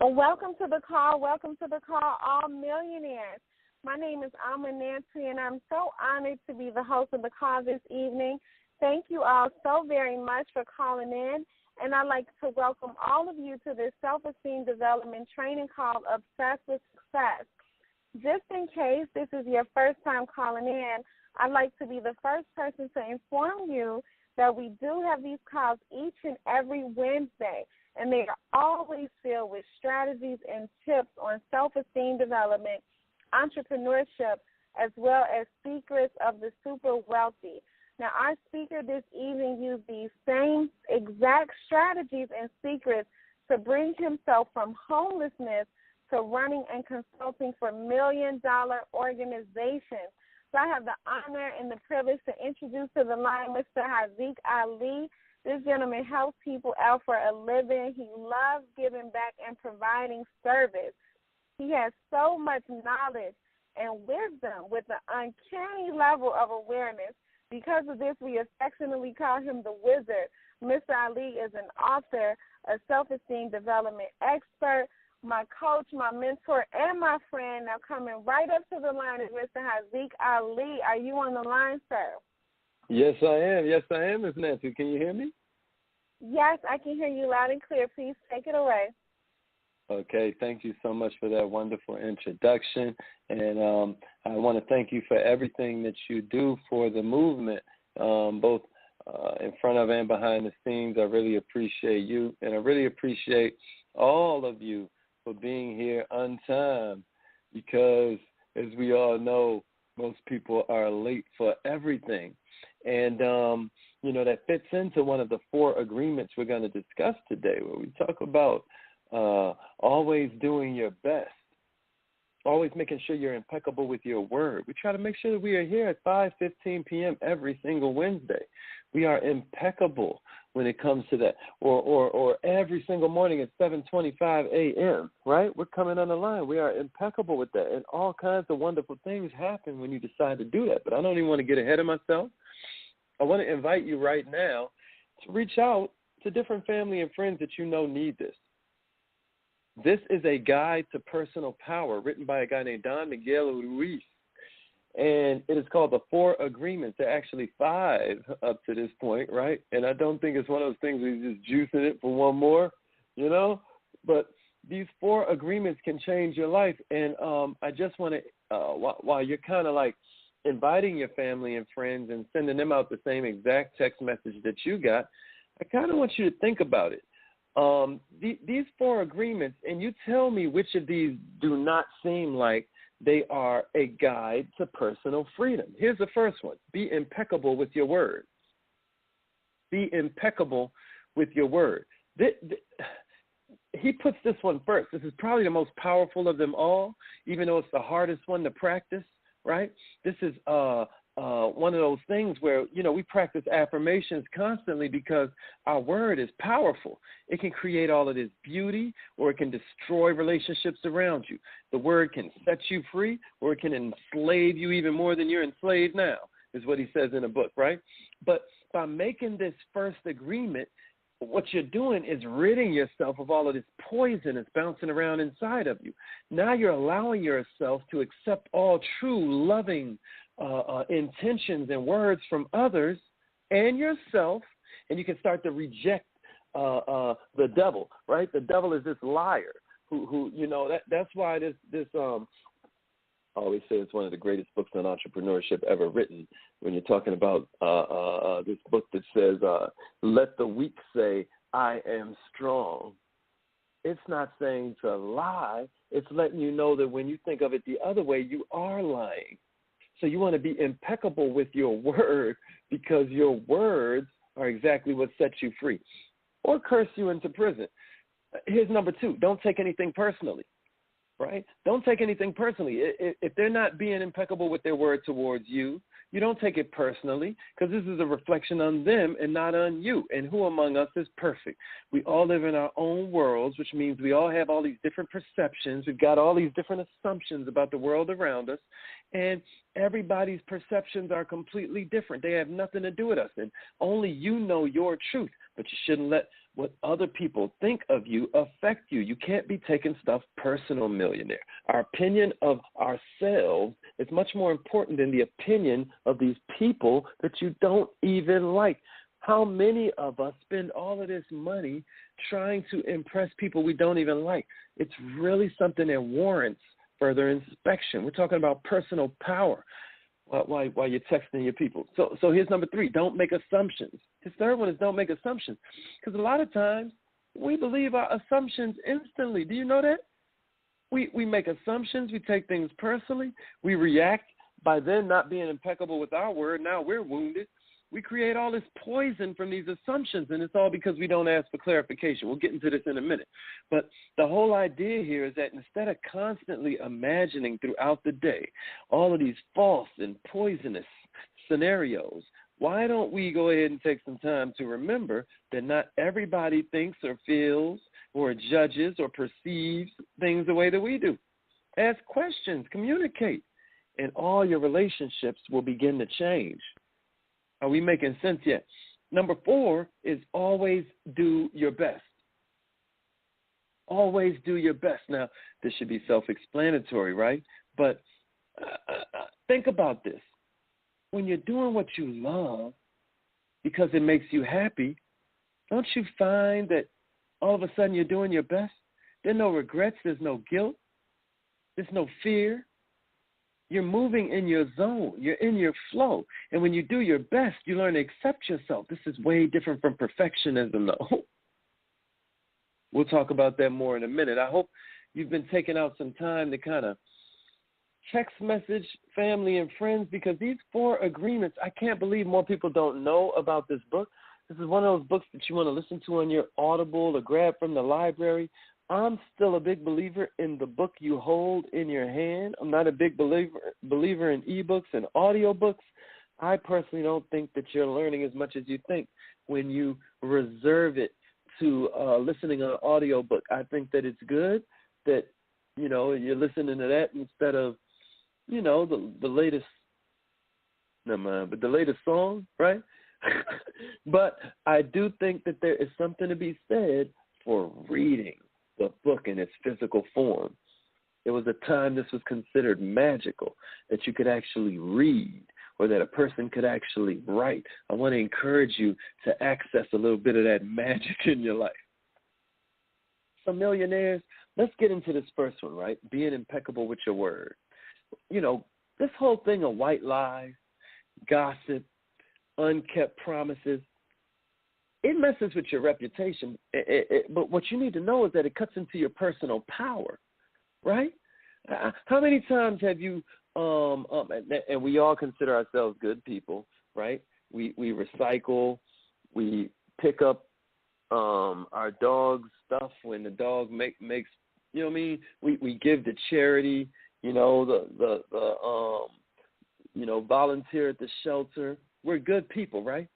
Well, welcome to the call. Welcome to the call, all millionaires. My name is Amma Nancy, and I'm so honored to be the host of the call this evening. Thank you all so very much for calling in, and I'd like to welcome all of you to this self-esteem development training called Obsessed with Success. Just in case this is your first time calling in, I'd like to be the first person to inform you that we do have these calls each and every Wednesday, and they are always filled with strategies and tips on self-esteem development, entrepreneurship, as well as secrets of the super wealthy. Now, our speaker this evening used these same exact strategies and secrets to bring himself from homelessness to running and consulting for million-dollar organizations. So I have the honor and the privilege to introduce to the line Mr. Haziq Ali. This gentleman helps people out for a living. He loves giving back and providing service. He has so much knowledge and wisdom with an uncanny level of awareness. Because of this, we affectionately call him the Wizard. Mr. Ali is an author, a self-esteem development expert, my coach, my mentor, and my friend. Now coming right up to the line is Mr. Haziq Ali. Are you on the line, sir? Yes, I am. Yes, I am, Ms. Nancy. Can you hear me? Yes, I can hear you loud and clear. Please take it away. Okay, thank you so much for that wonderful introduction. And I want to thank you for everything that you do for the movement, both in front of and behind the scenes. I really appreciate you, and I really appreciate all of you for being here on time because, as we all know, most people are late for everything. And, that fits into one of the 4 agreements we're going to discuss today, where we talk about always doing your best, always making sure you're impeccable with your word. We try to make sure that we are here at 5:15 p.m. every single Wednesday. We are impeccable when it comes to that, or every single morning at 7:25 a.m., right? We're coming on the line. We are impeccable with that, and all kinds of wonderful things happen when you decide to do that. But I don't even want to get ahead of myself. I want to invite you right now to reach out to different family and friends that you know need this. This is a guide to personal power written by a guy named Don Miguel Ruiz, and it is called the 4 Agreements. There are actually 5 up to this point, right? And I don't think it's one of those things where you're just juicing it for one more, But these 4 agreements can change your life, and I just want to, while you're kind of like inviting your family and friends and sending them out the same exact text message that you got, I kind of want you to think about it. These 4 agreements, and you tell me which of these do not seem like they are a guide to personal freedom. Here's the first one. Be impeccable with your word. Be impeccable with your word. He puts this one first. This is probably the most powerful of them all, even though it's the hardest one to practice, right? This is one of those things where, we practice affirmations constantly because our word is powerful. It can create all of this beauty, or it can destroy relationships around you. The word can set you free, or it can enslave you even more than you're enslaved now, is what he says in the book, right? But by making this first agreement, what you're doing is ridding yourself of all of this poison that's bouncing around inside of you. Now you're allowing yourself to accept all true, loving intentions and words from others and yourself, and you can start to reject the devil, right? The devil is this liar who that's why this I always say it's one of the greatest books on entrepreneurship ever written. When you're talking about this book that says, let the weak say, I am strong. It's not saying to lie. It's letting you know that when you think of it the other way, you are lying. So you want to be impeccable with your word, because your words are exactly what sets you free or curse you into prison. Here's number 2. Don't take anything personally. Right? Don't take anything personally. If they're not being impeccable with their word towards you, you don't take it personally, because this is a reflection on them and not on you. And who among us is perfect? We all live in our own worlds, which means we all have all these different perceptions. We've got all these different assumptions about the world around us. And everybody's perceptions are completely different. They have nothing to do with us. And only you know your truth. But you shouldn't let what other people think of you affect you. You can't be taking stuff personal, millionaire. Our opinion of ourselves is much more important than the opinion of these people that you don't even like. How many of us spend all of this money trying to impress people we don't even like? It's really something that warrants further inspection. We're talking about personal power while you're texting your people. So here's number 3, don't make assumptions. His third one is don't make assumptions, because a lot of times we believe our assumptions instantly. Do you know that? We make assumptions. We take things personally. We react by then not being impeccable with our word. Now we're wounded. We create all this poison from these assumptions, and it's all because we don't ask for clarification. We'll get into this in a minute. But the whole idea here is that instead of constantly imagining throughout the day all of these false and poisonous scenarios, why don't we go ahead and take some time to remember that not everybody thinks or feels or judges or perceives things the way that we do. Ask questions, communicate, and all your relationships will begin to change. Are we making sense yet? Number 4 is always do your best. Always do your best. Now, this should be self-explanatory, right? But think about this. When you're doing what you love because it makes you happy, don't you find that all of a sudden you're doing your best? There are no regrets. There's no guilt. There's no fear. You're moving in your zone. You're in your flow. And when you do your best, you learn to accept yourself. This is way different from perfectionism, though. We'll talk about that more in a minute. I hope you've been taking out some time to kind of text message family and friends, because these 4 agreements, I can't believe more people don't know about this book. This is one of those books that you want to listen to on your Audible or grab from the library. I'm still a big believer in the book you hold in your hand. I'm not a big believer in ebooks and audiobooks. I personally don't think that you're learning as much as you think when you reserve it to listening on an audiobook. I think that it's good that, you're listening to that instead of, the latest, never mind, but the latest song, right? But I do think that there is something to be said for reading the book in its physical form. There was a time this was considered magical, that you could actually read or that a person could actually write. I want to encourage you to access a little bit of that magic in your life. So millionaires, let's get into this first one, right? Being impeccable with your word. This whole thing of white lies, gossip, unkept promises, it messes with your reputation, but what you need to know is that it cuts into your personal power, right? How many times have you, and we all consider ourselves good people, right? We recycle, we pick up our dog's stuff when the dog makes, you know what I mean? We give to charity, volunteer at the shelter. We're good people, right?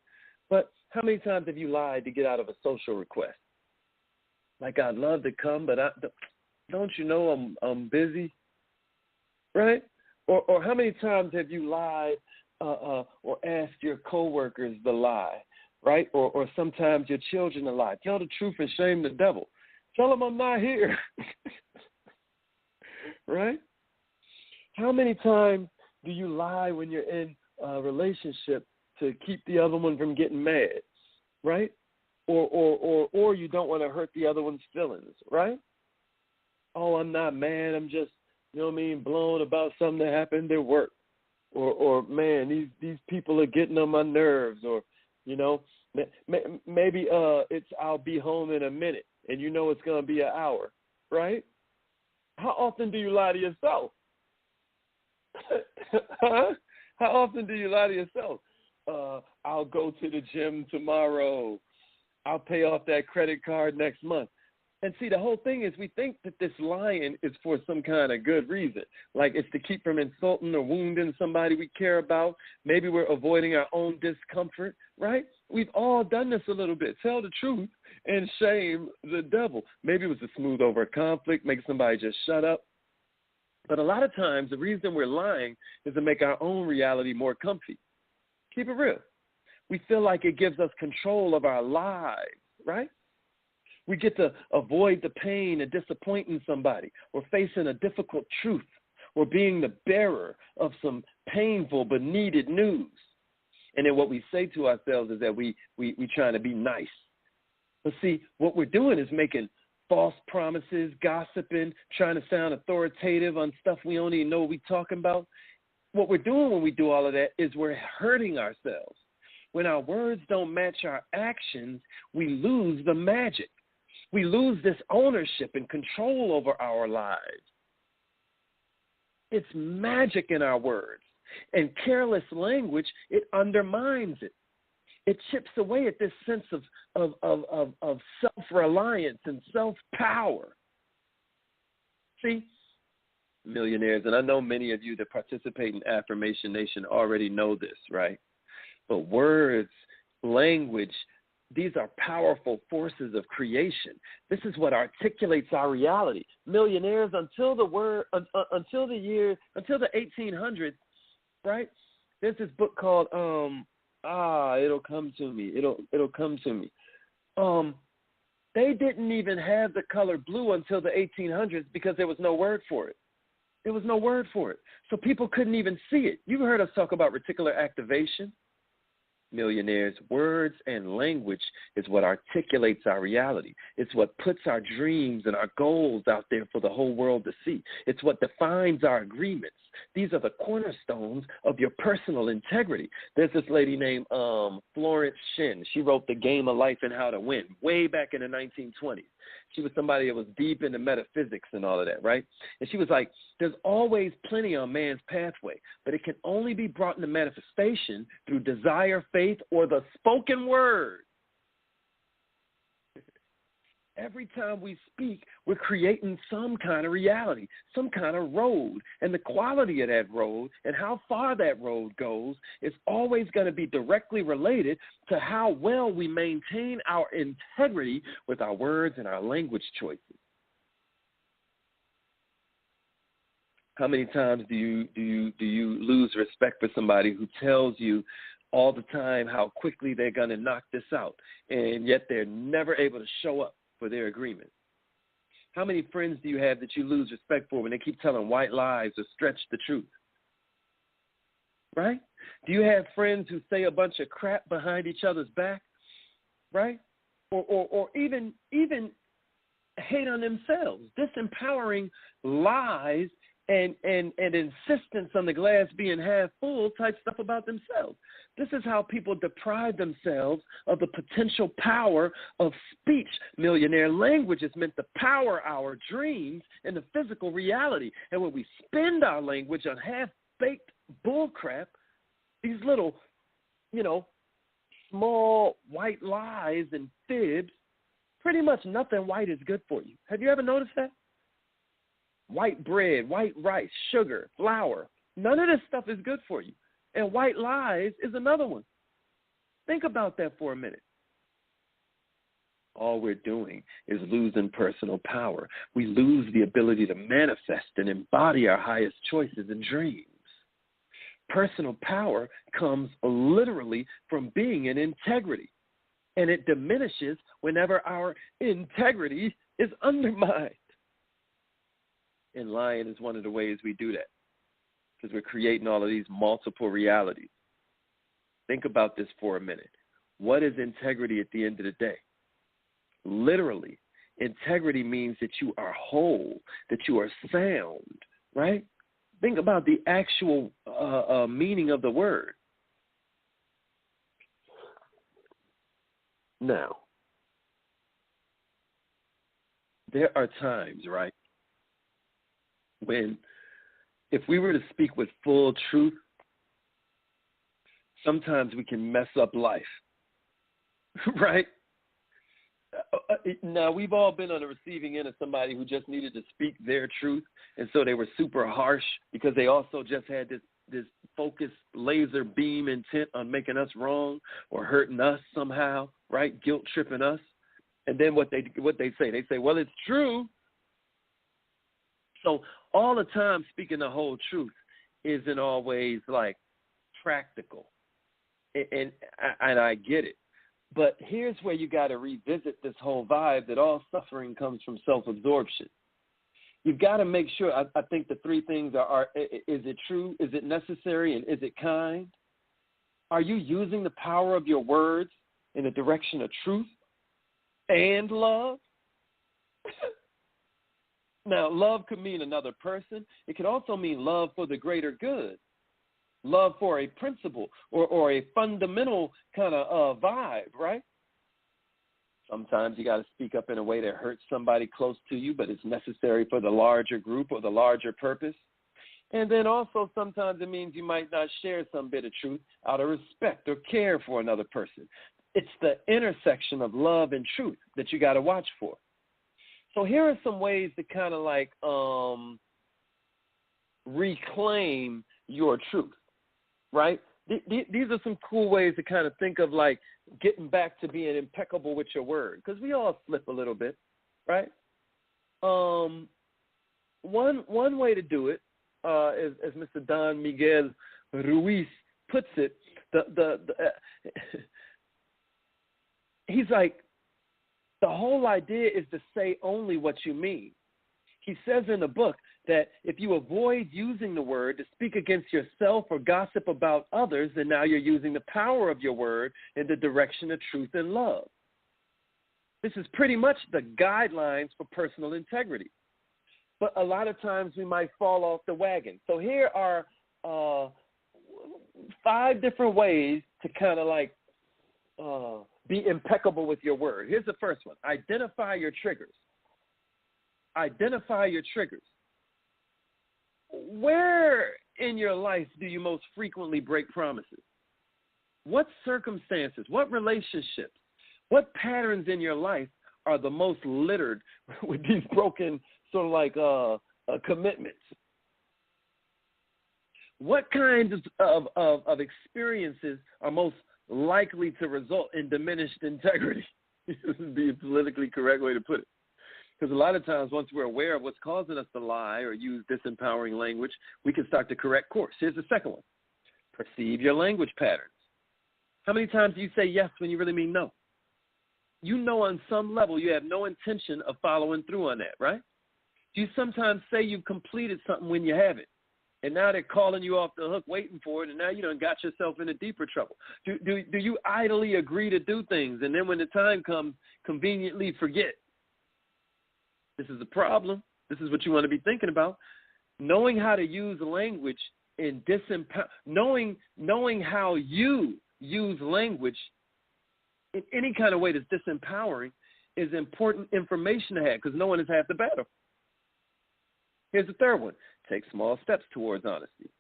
But how many times have you lied to get out of a social request? Like, I'd love to come, but don't you know I'm busy, right? Or how many times have you lied or asked your coworkers to lie, right? Or sometimes your children to lie. Tell the truth and shame the devil. Tell them I'm not here, right? How many times do you lie when you're in a relationship to keep the other one from getting mad, right? Or you don't want to hurt the other one's feelings, right? Oh, I'm not mad. I'm just, blown about something that happened at work. Or man, these people are getting on my nerves. Or, maybe it's I'll be home in a minute, and it's going to be an hour, right? How often do you lie to yourself? Huh? How often do you lie to yourself? I'll go to the gym tomorrow. I'll pay off that credit card next month. And see, the whole thing is we think that this lying is for some kind of good reason. Like it's to keep from insulting or wounding somebody we care about. Maybe we're avoiding our own discomfort, right? We've all done this a little bit. Tell the truth and shame the devil. Maybe it was to smooth over a conflict, make somebody just shut up. But a lot of times the reason we're lying is to make our own reality more comfy. Keep it real. We feel like it gives us control of our lives, right? We get to avoid the pain of disappointing somebody or facing a difficult truth or being the bearer of some painful but needed news. And then what we say to ourselves is that we trying to be nice. But see, what we're doing is making false promises, gossiping, trying to sound authoritative on stuff we don't even know what we're talking about. What we're doing when we do all of that is we're hurting ourselves. When our words don't match our actions, we lose the magic. We lose this ownership and control over our lives. It's magic in our words. And careless language, it undermines it. It chips away at this sense of self-reliance and self-power. See, millionaires, and I know many of you that participate in Affirmation Nation already know this, right? But words, language, these are powerful forces of creation. This is what articulates our reality. Millionaires, until the 1800s, right? There's this book called It'll Come to Me. It'll Come to Me. They didn't even have the color blue until the 1800s because there was no word for it. There was no word for it. So people couldn't even see it. You've heard us talk about reticular activation. Millionaires, words and language is what articulates our reality. It's what puts our dreams and our goals out there for the whole world to see. It's what defines our agreements. These are the cornerstones of your personal integrity. There's this lady named Florence Shin. She wrote The Game of Life and How to Win way back in the 1920s. She was somebody that was deep into metaphysics and all of that, right? And she was like, there's always plenty on man's pathway, but it can only be brought into manifestation through desire, faith, or the spoken word. Every time we speak, we're creating some kind of reality, some kind of road. And the quality of that road and how far that road goes is always going to be directly related to how well we maintain our integrity with our words and our language choices. How many times do you lose respect for somebody who tells you all the time how quickly they're going to knock this out, and yet they're never able to show up for their agreement? How many friends do you have that you lose respect for when they keep telling white lies or stretch the truth? Right? Do you have friends who say a bunch of crap behind each other's back? Right? Or even hate on themselves, disempowering lies and insistence on the glass being half full type stuff about themselves. This is how people deprive themselves of the potential power of speech. Millionaire, language is meant to power our dreams and the physical reality. And when we spend our language on half-baked bullcrap, these little, small white lies and fibs, pretty much nothing white is good for you. Have you ever noticed that? White bread, white rice, sugar, flour, none of this stuff is good for you. And white lies is another one. Think about that for a minute. All we're doing is losing personal power. We lose the ability to manifest and embody our highest choices and dreams. Personal power comes literally from being in integrity, and it diminishes whenever our integrity is undermined. And lying is one of the ways we do that, because we're creating all of these multiple realities. Think about this for a minute. What is integrity at the end of the day? Literally, integrity means that you are whole, that you are sound, right? Think about the actual meaning of the word. Now, there are times, right, when if we were to speak with full truth, sometimes we can mess up life, right? Now, we've all been on the receiving end of somebody who just needed to speak their truth, and so they were super harsh because they also just had this focused laser beam intent on making us wrong or hurting us somehow, right? Guilt tripping us. And then what they say, well, it's true. So all the time speaking the whole truth isn't always like practical. And I get it. But here's where you got to revisit this whole vibe that all suffering comes from self-absorption. You've got to make sure, I think the three things are, is it true, is it necessary, and is it kind? Are you using the power of your words in the direction of truth and love? Now, love could mean another person. It could also mean love for the greater good, love for a principle or a fundamental kind of vibe, right? Sometimes you got to speak up in a way that hurts somebody close to you, but it's necessary for the larger group or the larger purpose. And then also sometimes it means you might not share some bit of truth out of respect or care for another person. It's the intersection of love and truth that you got to watch for. So here are some ways to kind of like reclaim your truth, right? These are some cool ways to kind of think of like getting back to being impeccable with your word, because we all slip a little bit, right? One way to do it, as Mr. Don Miguel Ruiz puts it, he's like, the whole idea is to say only what you mean. He says in the book that if you avoid using the word to speak against yourself or gossip about others, then now you're using the power of your word in the direction of truth and love. This is pretty much the guidelines for personal integrity. But a lot of times we might fall off the wagon. So here are 5 different ways to kind of like be impeccable with your word. Here's the first one. Identify your triggers. Identify your triggers. Where in your life do you most frequently break promises? What circumstances, what relationships, what patterns in your life are the most littered with these broken sort of like commitments? What kinds of experiences are most likely to result in diminished integrity? This would be a politically correct way to put it. Because a lot of times, once we're aware of what's causing us to lie or use disempowering language, we can start to correct course. Here's the second one. Perceive your language patterns. How many times do you say yes when you really mean no? You know on some level you have no intention of following through on that, right? Do you sometimes say you've completed something when you haven't? And now they're calling you off the hook waiting for it, and now you done got yourself into deeper trouble. Do you idly agree to do things, and then when the time comes, conveniently forget? This is a problem. This is what you want to be thinking about. Knowing how to use language in knowing how you use language in any kind of way that's disempowering is important information to have, because knowing is half the battle. Here's the third one. Take small steps towards honesty.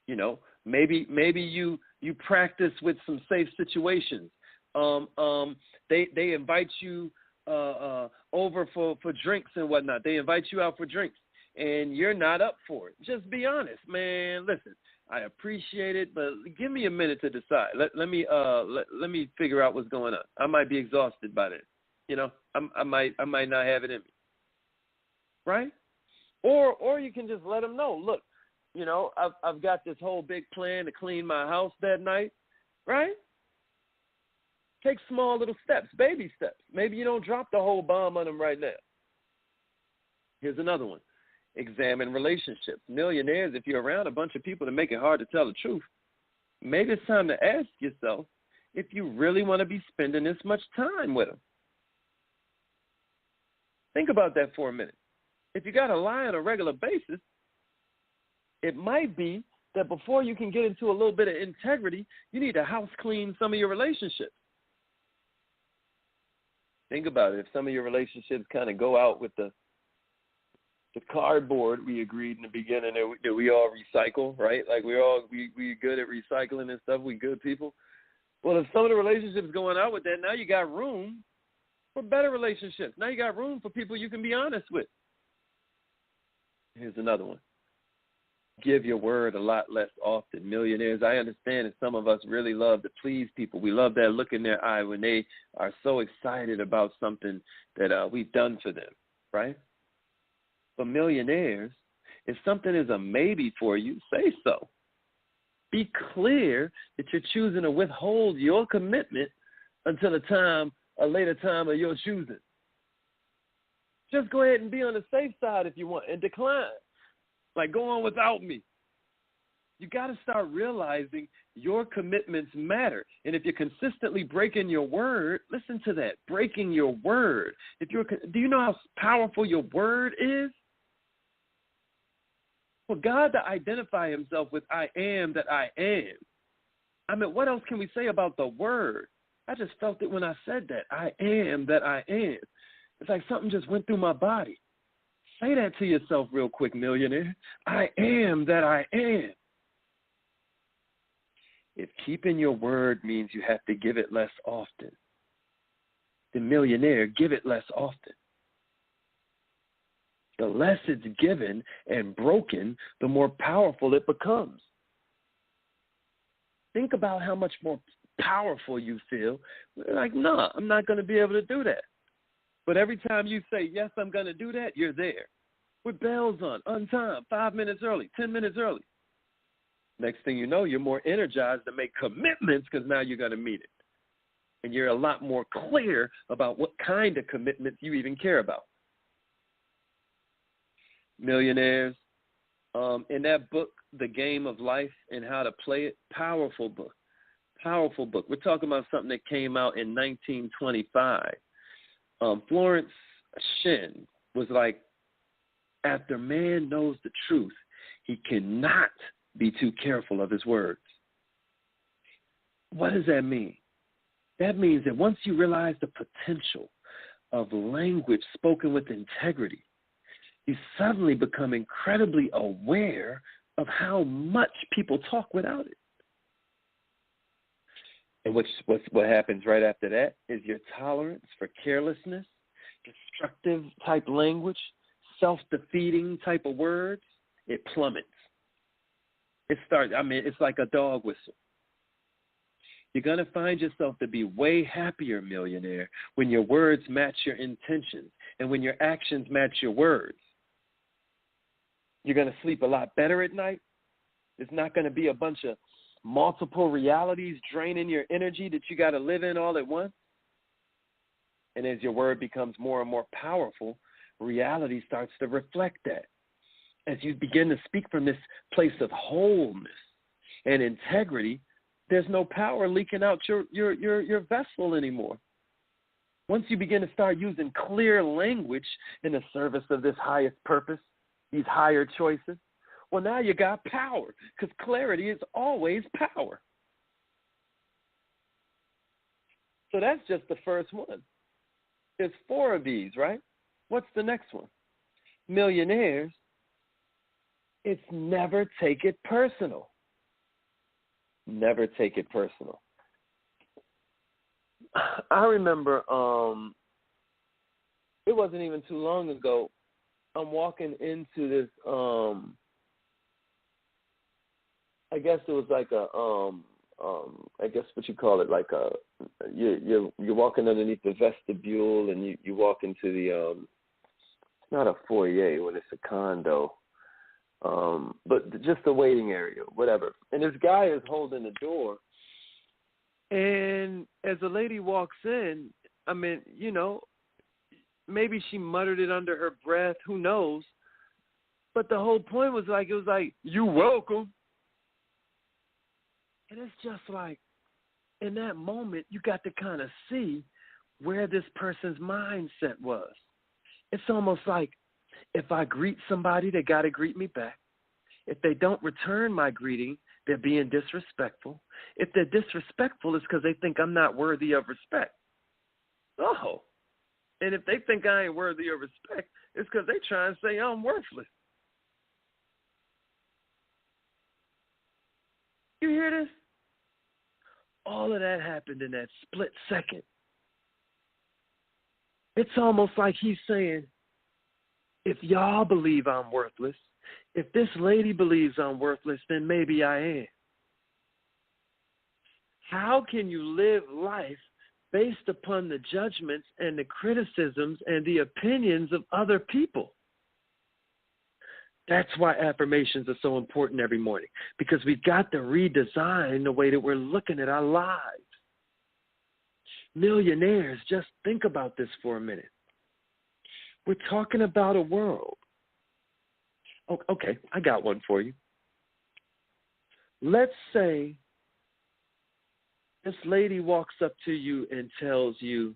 You know, maybe you practice with some safe situations. They invite you over for drinks and whatnot. They invite you out for drinks, and you're not up for it. Just be honest, man. Listen, I appreciate it, but give me a minute to decide. Let me figure out what's going on. I might be exhausted by then. You know, I might not have it in me. Right? Or you can just let them know, look, you know, I've got this whole big plan to clean my house that night, right? Take small little steps, baby steps. Maybe you don't drop the whole bomb on them right now. Here's another one. Examine relationships. Millionaires, if you're around a bunch of people that make it hard to tell the truth, maybe it's time to ask yourself if you really want to be spending this much time with them. Think about that for a minute. If you got to lie on a regular basis, it might be that before you can get into a little bit of integrity, you need to house clean some of your relationships. Think about it. If some of your relationships kind of go out with the cardboard we agreed in the beginning that we all recycle, right? Like we good at recycling and stuff. We good people. Well, if some of the relationships going out with that, now you got room for better relationships. Now you got room for people you can be honest with. Here's another one. Give your word a lot less often. Millionaires, I understand that some of us really love to please people. We love that look in their eye when they are so excited about something that we've done for them, right? But millionaires, if something is a maybe for you, say so. Be clear that you're choosing to withhold your commitment until a later time of your choosing. Just go ahead and be on the safe side if you want and decline. Like, go on without me. You got to start realizing your commitments matter. And if you're consistently breaking your word, listen to that, breaking your word. Do you know how powerful your word is? For God to identify himself with I am that I am. I mean, what else can we say about the word? I just felt it when I said that. I am that I am. It's like something just went through my body. Say that to yourself real quick, millionaire. I am that I am. If keeping your word means you have to give it less often, then millionaire, give it less often. The less it's given and broken, the more powerful it becomes. Think about how much more powerful you feel. Like, no, I'm not going to be able to do that. But every time you say, yes, I'm going to do that, you're there. With bells on time, 5 minutes early, 10 minutes early. Next thing you know, you're more energized to make commitments because now you're going to meet it. And you're a lot more clear about what kind of commitments you even care about. Millionaires, in that book, The Game of Life and How to Play It, powerful book. Powerful book. We're talking about something that came out in 1925. Florence Shin was like, after man knows the truth, he cannot be too careful of his words. What does that mean? That means that once you realize the potential of language spoken with integrity, you suddenly become incredibly aware of how much people talk without it. And what happens right after that is your tolerance for carelessness, destructive type language, self-defeating type of words, it plummets. It's like a dog whistle. You're going to find yourself to be way happier, millionaire, when your words match your intentions and when your actions match your words. You're going to sleep a lot better at night. It's not going to be a bunch of multiple realities draining your energy that you got to live in all at once. And as your word becomes more and more powerful, reality starts to reflect that. As you begin to speak from this place of wholeness and integrity, there's no power leaking out your vessel anymore. Once you begin to start using clear language in the service of this highest purpose, these higher choices, well, now you got power, because clarity is always power. So that's just the first one. There's 4 of these, right? What's the next one? Millionaires, it's never take it personal. Never take it personal. I remember it wasn't even too long ago, I'm walking into this, I guess it was like a, I guess what you call it, like a, you're walking underneath the vestibule and you walk into the, it's not a foyer when it's a condo, but just the waiting area, whatever. And this guy is holding the door. And as the lady walks in, I mean, you know, maybe she muttered it under her breath, who knows? But the whole point was like, it was like, you welcome. And it's just like, in that moment, you got to kind of see where this person's mindset was. It's almost like, if I greet somebody, they got to greet me back. If they don't return my greeting, they're being disrespectful. If they're disrespectful, it's because they think I'm not worthy of respect. Oh. And if they think I ain't worthy of respect, it's because they try and say I'm worthless. You hear this? All of that happened in that split second. It's almost like he's saying, if y'all believe I'm worthless, if this lady believes I'm worthless, then maybe I am. How can you live life based upon the judgments and the criticisms and the opinions of other people? That's why affirmations are so important every morning, because we've got to redesign the way that we're looking at our lives. Millionaires, just think about this for a minute. We're talking about a world. Okay, I got one for you. Let's say this lady walks up to you and tells you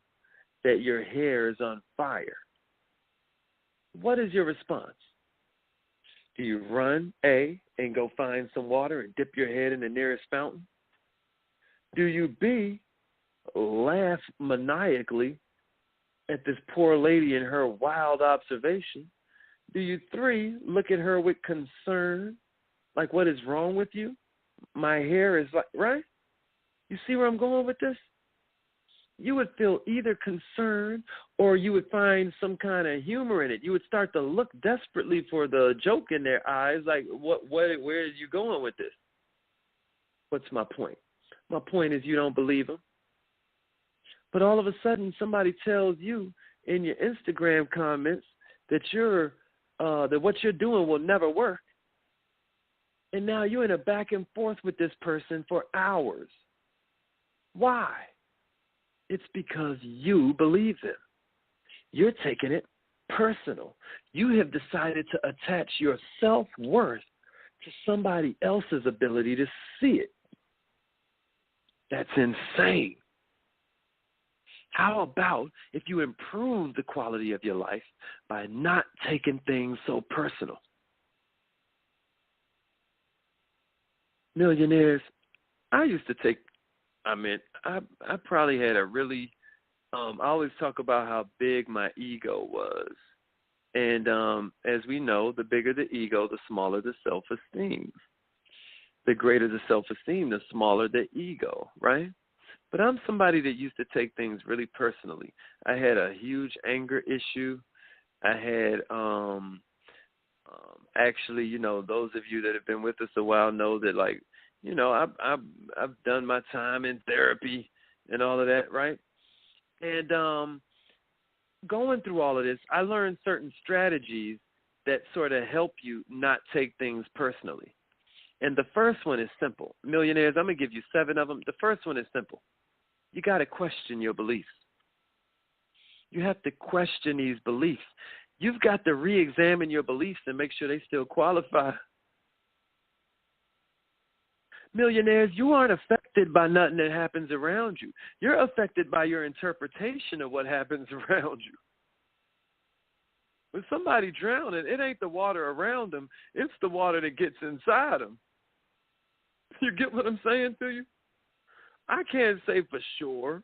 that your hair is on fire. What is your response? Do you run, A, and go find some water and dip your head in the nearest fountain? Do you, B, laugh maniacally at this poor lady and her wild observation? Do you, 3, look at her with concern, like, what is wrong with you? My hair is like, right? You see where I'm going with this? You would feel either concerned or you would find some kind of humor in it. You would start to look desperately for the joke in their eyes, like, where are you going with this? What's my point? My point is you don't believe them. But all of a sudden, somebody tells you in your Instagram comments that that what you're doing will never work. And now you're in a back and forth with this person for hours. Why? It's because you believe them. You're taking it personal. You have decided to attach your self-worth to somebody else's ability to see it. That's insane. How about if you improve the quality of your life by not taking things so personal? Millionaires, I probably had a really, I always talk about how big my ego was. And as we know, the bigger the ego, the smaller the self-esteem. The greater the self-esteem, the smaller the ego, right? But I'm somebody that used to take things really personally. I had a huge anger issue. I had actually, those of you that have been with us a while know that, like, I've done my time in therapy and all of that, right? And going through all of this, I learned certain strategies that sort of help you not take things personally. And the first one is simple. Millionaires, I'm going to give you 7 of them. The first one is simple. You got to question your beliefs. You have to question these beliefs. You've got to re-examine your beliefs and make sure they still qualify. Millionaires, you aren't affected by nothing that happens around you. You're affected by your interpretation of what happens around you. When somebody drowning, it ain't the water around them. It's the water that gets inside them. You get what I'm saying to you? I can't say for sure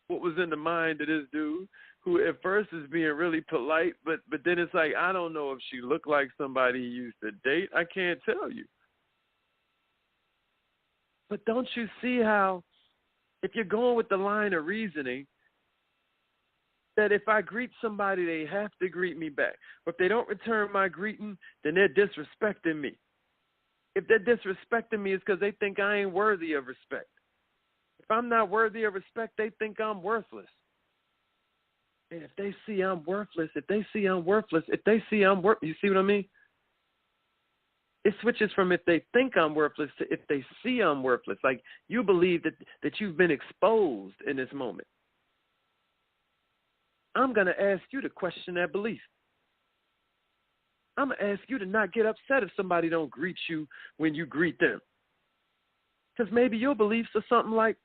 what was in the mind of this dude who at first is being really polite, but then it's like, I don't know if she looked like somebody he used to date. I can't tell you. But don't you see how, if you're going with the line of reasoning, that if I greet somebody, they have to greet me back. Or if they don't return my greeting, then they're disrespecting me. If they're disrespecting me, it's because they think I ain't worthy of respect. If I'm not worthy of respect, they think I'm worthless. And if they see I'm worthless, you see what I mean? It switches from if they think I'm worthless to if they see I'm worthless. Like, you believe that you've been exposed in this moment. I'm going to ask you to question that belief. I'm going to ask you to not get upset if somebody don't greet you when you greet them. Because maybe your beliefs are something like,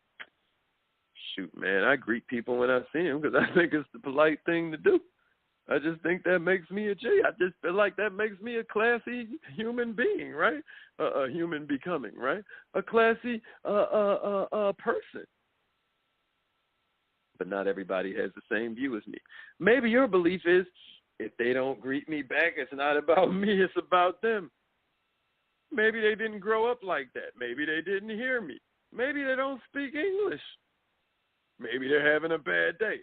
shoot, man, I greet people when I see them because I think it's the polite thing to do. I just think that makes me a G. I just feel like that makes me a classy human being, right? A human becoming, right? A classy person. But not everybody has the same view as me. Maybe your belief is, if they don't greet me back, it's not about me, it's about them. Maybe they didn't grow up like that. Maybe they didn't hear me. Maybe they don't speak English. Maybe they're having a bad day.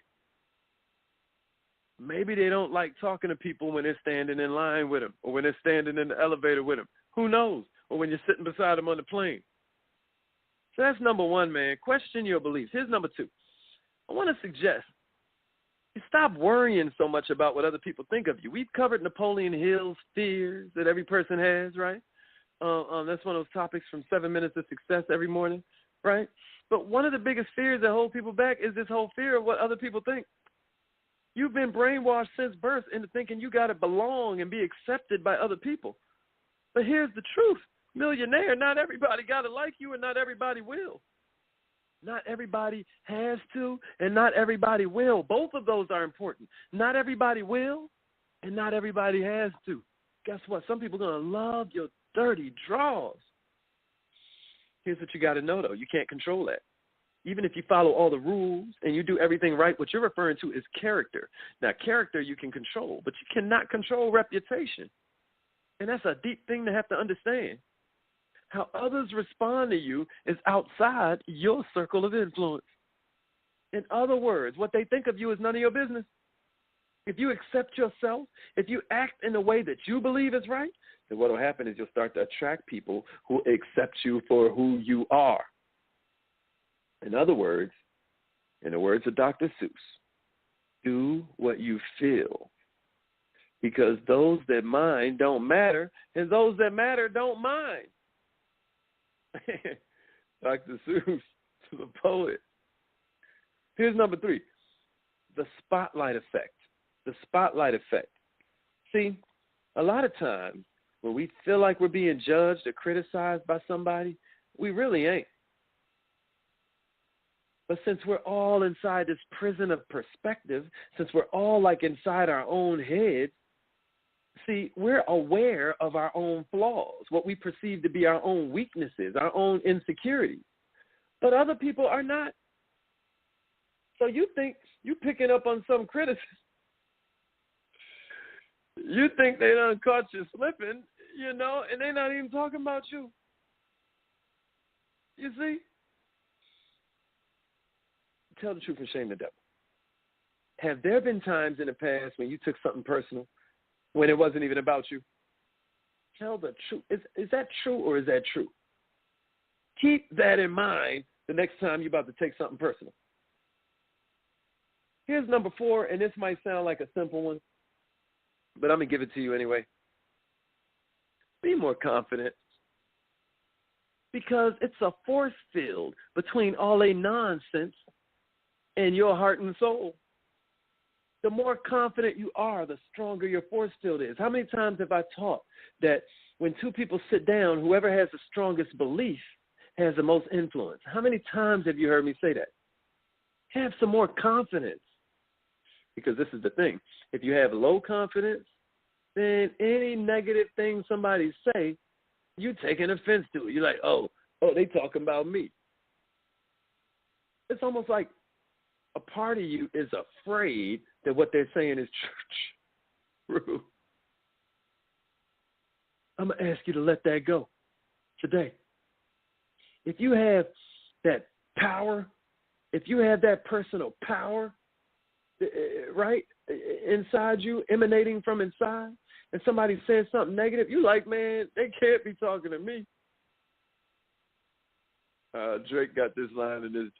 Maybe they don't like talking to people when they're standing in line with them or when they're standing in the elevator with them. Who knows? Or when you're sitting beside them on the plane. So that's number 1, man. Question your beliefs. Here's number 2. I want to suggest you stop worrying so much about what other people think of you. We've covered Napoleon Hill's fears that every person has, right? That's one of those topics from 7 Minutes of Success every morning, right? But one of the biggest fears that hold people back is this whole fear of what other people think. You've been brainwashed since birth into thinking you got to belong and be accepted by other people. But here's the truth, millionaire, not everybody got to like you and not everybody will. Not everybody has to and not everybody will. Both of those are important. Not everybody will and not everybody has to. Guess what? Some people are going to love your dirty draws. Here's what you got to know, though. You can't control that. Even if you follow all the rules and you do everything right, what you're referring to is character. Now, character you can control, but you cannot control reputation. And that's a deep thing to have to understand. How others respond to you is outside your circle of influence. In other words, what they think of you is none of your business. If you accept yourself, if you act in a way that you believe is right, then what will happen is you'll start to attract people who accept you for who you are. In other words, in the words of Dr. Seuss, do what you feel. Because those that mind don't matter, and those that matter don't mind. Dr. Seuss, the poet. Here's number 3, the spotlight effect. The spotlight effect. See, a lot of times when we feel like we're being judged or criticized by somebody, we really ain't. But since we're all inside this prison of perspective, since we're all like inside our own heads, see, we're aware of our own flaws, what we perceive to be our own weaknesses, our own insecurities. But other people are not. So you think you picking up on some criticism. You think they done caught you slipping, and they're not even talking about you. You see? Tell the truth and shame the devil. Have there been times in the past when you took something personal, when it wasn't even about you? Tell the truth. Is that true or is that true? Keep that in mind the next time you're about to take something personal. Here's number 4, and this might sound like a simple one, but I'm going to give it to you anyway. Be more confident, because it's a force field between all a nonsense and your heart and soul. The more confident you are, the stronger your force field is. How many times have I taught that when 2 people sit down, whoever has the strongest belief has the most influence? How many times have you heard me say that? Have some more confidence. Because this is the thing. If you have low confidence, then any negative thing somebody say, you take an offense to it. You're like, oh, they talking about me. It's almost like a part of you is afraid that what they're saying is true. I'm going to ask you to let that go today. If you have that power, if you have that personal power, right, inside you, emanating from inside, and somebody says something negative, you like, man, they can't be talking to me. Drake got this line in his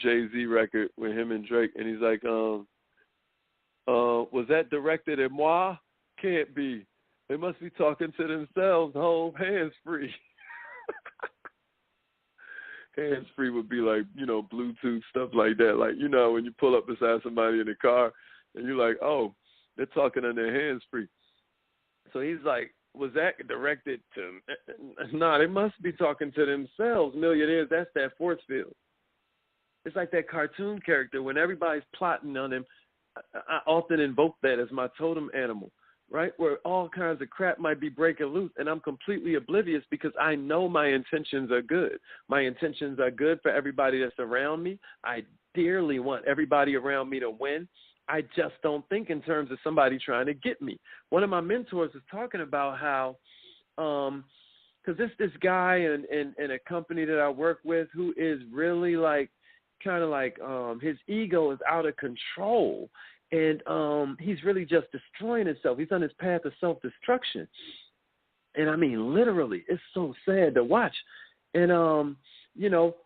Jay-Z record with him and Drake, and he's like, was that directed at moi? Can't be. They must be talking to themselves. Hold hands free. Hands free would be like, Bluetooth, stuff like that. Like, when you pull up beside somebody in the car and you're like, oh, they're talking on their hands free. So he's like, was that directed to? No, they must be talking to themselves. Millionaires, that's that force field. It's like that cartoon character. When everybody's plotting on him, I often invoke that as my totem animal, right? Where all kinds of crap might be breaking loose, and I'm completely oblivious because I know my intentions are good. My intentions are good for everybody that's around me. I dearly want everybody around me to win. I just don't think in terms of somebody trying to get me. One of my mentors was talking about how, because this guy in a company that I work with who is really like, kind of like his ego is out of control, and he's really just destroying himself. He's on his path of self-destruction. And I mean, literally, it's so sad to watch. And,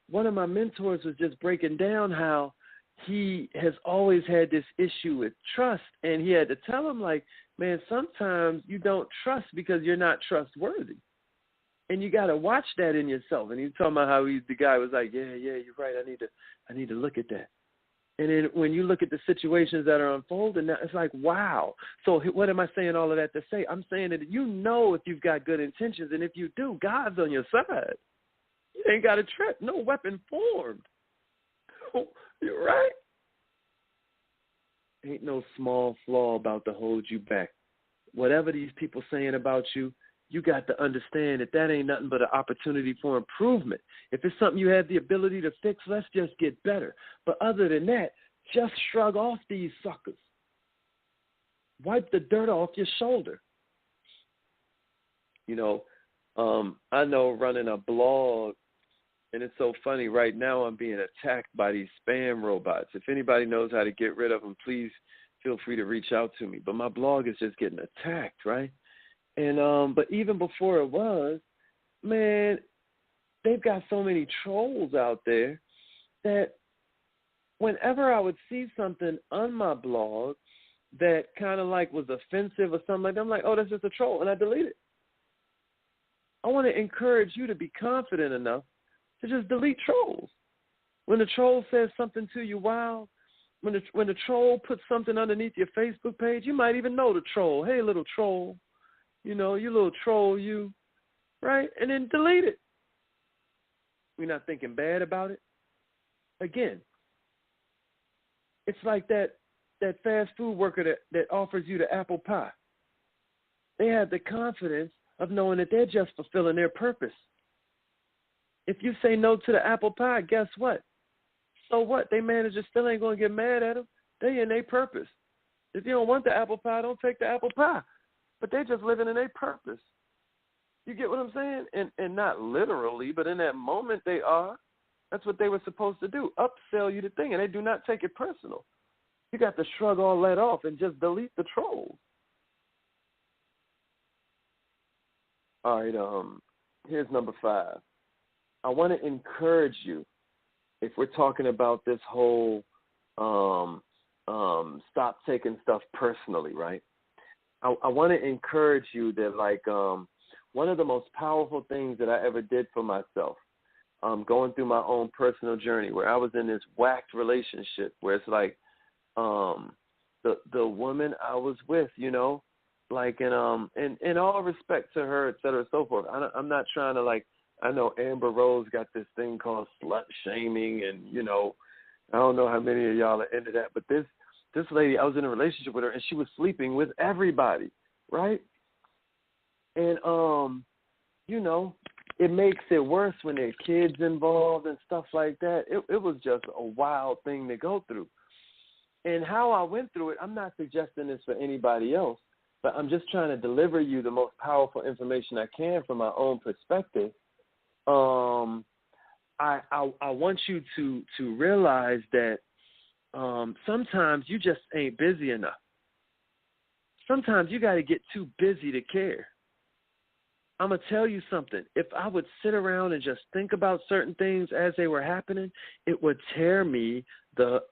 one of my mentors was just breaking down how he has always had this issue with trust. And he had to tell him, like, man, sometimes you don't trust because you're not trustworthy. And you got to watch that in yourself. And he's talking about how the guy was like, yeah, you're right. I need to look at that. And then when you look at the situations that are unfolding, now it's like, wow. So what am I saying all of that to say? I'm saying that if you've got good intentions, and if you do, God's on your side. You ain't got a trip. No weapon formed. You're right. Ain't no small flaw about to hold you back. Whatever these people saying about you, you got to understand that ain't nothing but an opportunity for improvement. If it's something you have the ability to fix, let's just get better. But other than that, just shrug off these suckers. Wipe the dirt off your shoulder. I know running a blog, and it's so funny, right now I'm being attacked by these spam robots. If anybody knows how to get rid of them, please feel free to reach out to me. But my blog is just getting attacked, right? And but even before it was, man, they've got so many trolls out there that whenever I would see something on my blog that kind of like was offensive or something like that, I'm like, oh, that's just a troll, and I delete it. I want to encourage you to be confident enough to just delete trolls. When the troll says something to you, wow, when the troll puts something underneath your Facebook page, you might even know the troll. Hey, little troll, you little troll, you, right? And then delete it. We're not thinking bad about it. Again, it's like that fast food worker that offers you the apple pie. They have the confidence of knowing that they're just fulfilling their purpose. If you say no to the apple pie, guess what? So what? They manager still ain't going to get mad at them. They in their purpose. If you don't want the apple pie, don't take the apple pie. But they're just living in their purpose. You get what I'm saying? And not literally, but in that moment they are. That's what they were supposed to do, upsell you the thing, and they do not take it personal. You got to shrug all that off and just delete the trolls. All right, here's number 5. I want to encourage you, if we're talking about this whole stop taking stuff personally, right? I want to encourage you that, like, one of the most powerful things that I ever did for myself, going through my own personal journey, where I was in this whacked relationship, where it's like the woman I was with, like, in all respect to her, et cetera, so forth. I'm not trying to, like, I know Amber Rose got this thing called slut shaming, and, I don't know how many of y'all are into that, but this lady, I was in a relationship with her, and she was sleeping with everybody, right? And, it makes it worse when there are kids involved and stuff like that. It was just a wild thing to go through. And how I went through it, I'm not suggesting this for anybody else, but I'm just trying to deliver you the most powerful information I can from my own perspective. I want you to realize that sometimes you just ain't busy enough. Sometimes you got to get too busy to care. I'm going to tell you something. If I would sit around and just think about certain things as they were happening, it would tear me the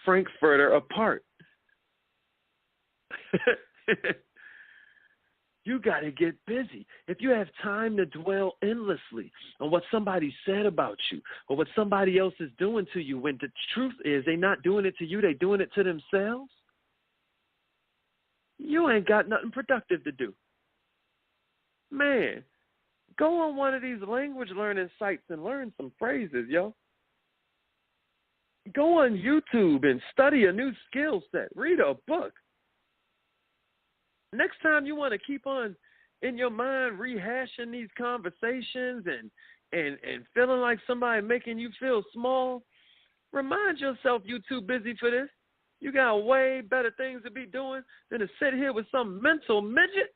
Frankfurter apart. You got to get busy. If you have time to dwell endlessly on what somebody said about you or what somebody else is doing to you, when the truth is they're not doing it to you, they're doing it to themselves, you ain't got nothing productive to do. Man, go on one of these language learning sites and learn some phrases, yo. Go on YouTube and study a new skill set. Read a book. Next time you want to keep on in your mind rehashing these conversations and feeling like somebody making you feel small, remind yourself you're too busy for this. You got way better things to be doing than to sit here with some mental midget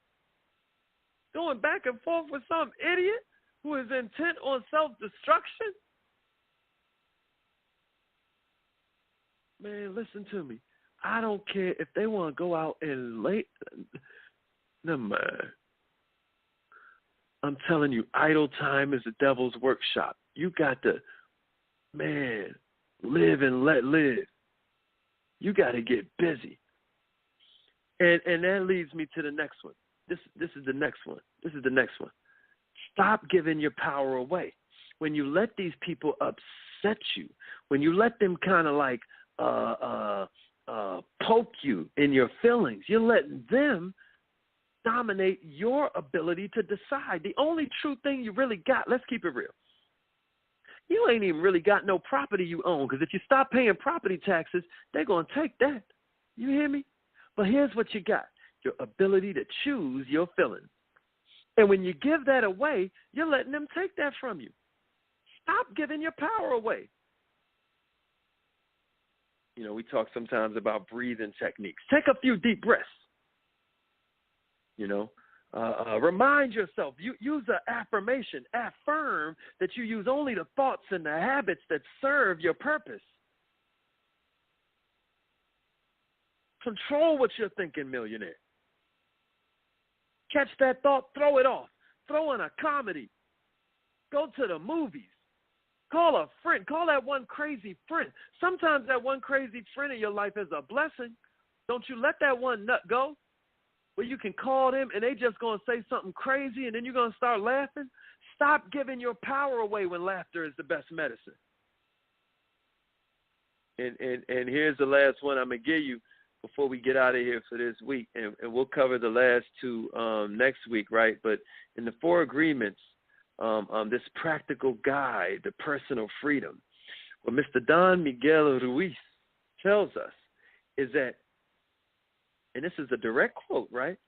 going back and forth with some idiot who is intent on self-destruction. Man, listen to me. I don't care if they want to go out and late. Never mind. I'm telling you, idle time is the devil's workshop. You got to, man, live and let live. You got to get busy. And that leads me to the next one. this is the next one. This is the next one. Stop giving your power away. When you let these people upset you, when you let them kind of like poke you in your feelings, you're letting them dominate your ability to decide. The only true thing you really got, let's keep it real. You ain't even really got no property you own, because if you stop paying property taxes, they're going to take that. You hear me? But here's what you got, your ability to choose your feelings. And when you give that away, you're letting them take that from you. Stop giving your power away. You know, we talk sometimes about breathing techniques. Take a few deep breaths. You know, remind yourself, use an affirmation. Affirm that you use only the thoughts and the habits that serve your purpose. Control what you're thinking, millionaire. Catch that thought, throw it off. Throw in a comedy. Go to the movies. Call a friend. Call that one crazy friend. Sometimes that one crazy friend in your life is a blessing. Don't you let that one nut go, where you can call them and they just going to say something crazy and then you're going to start laughing. Stop giving your power away when laughter is the best medicine. And here's the last one I'm going to give you before we get out of here for this week. And we'll cover the last two next week, right? But in the 4 agreements, this practical guide to personal freedom, what Mr. Don Miguel Ruiz tells us is that, and this is a direct quote, right?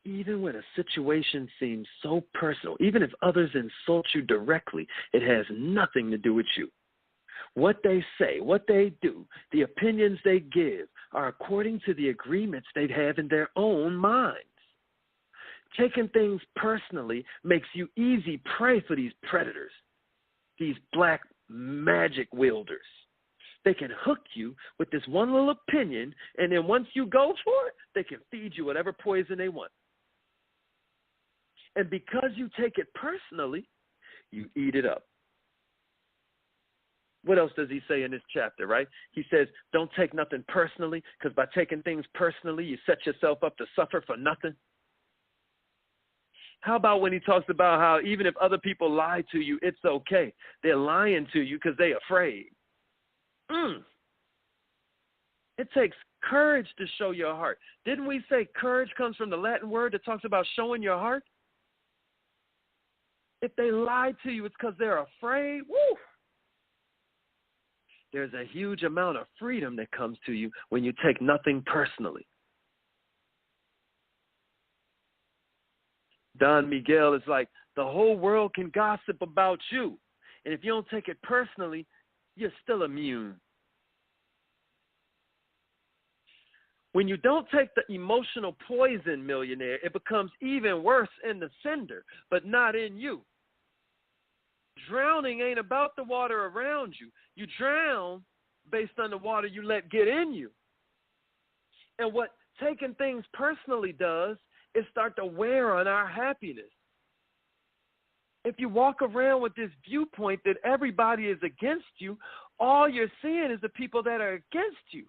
Even when a situation seems so personal, even if others insult you directly, it has nothing to do with you. What they say, what they do, the opinions they give are according to the agreements they have in their own minds. Taking things personally makes you easy prey for these predators, these black magic wielders. They can hook you with this one little opinion, and then once you go for it, they can feed you whatever poison they want. And because you take it personally, you eat it up. What else does he say in this chapter, right? He says, don't take nothing personally, because by taking things personally, you set yourself up to suffer for nothing. How about when he talks about how even if other people lie to you, it's okay. They're lying to you because they're afraid. It takes courage to show your heart. Didn't we say courage comes from the Latin word that talks about showing your heart? If they lie to you, it's because they're afraid. Woo! There's a huge amount of freedom that comes to you when you take nothing personally. Don Miguel is like, the whole world can gossip about you. And if you don't take it personally, you're still immune. When you don't take the emotional poison, millionaire, it becomes even worse in the sender, but not in you. Drowning ain't about the water around you. You drown based on the water you let get in you. And what taking things personally does is start to wear on our happiness. If you walk around with this viewpoint that everybody is against you, all you're seeing is the people that are against you.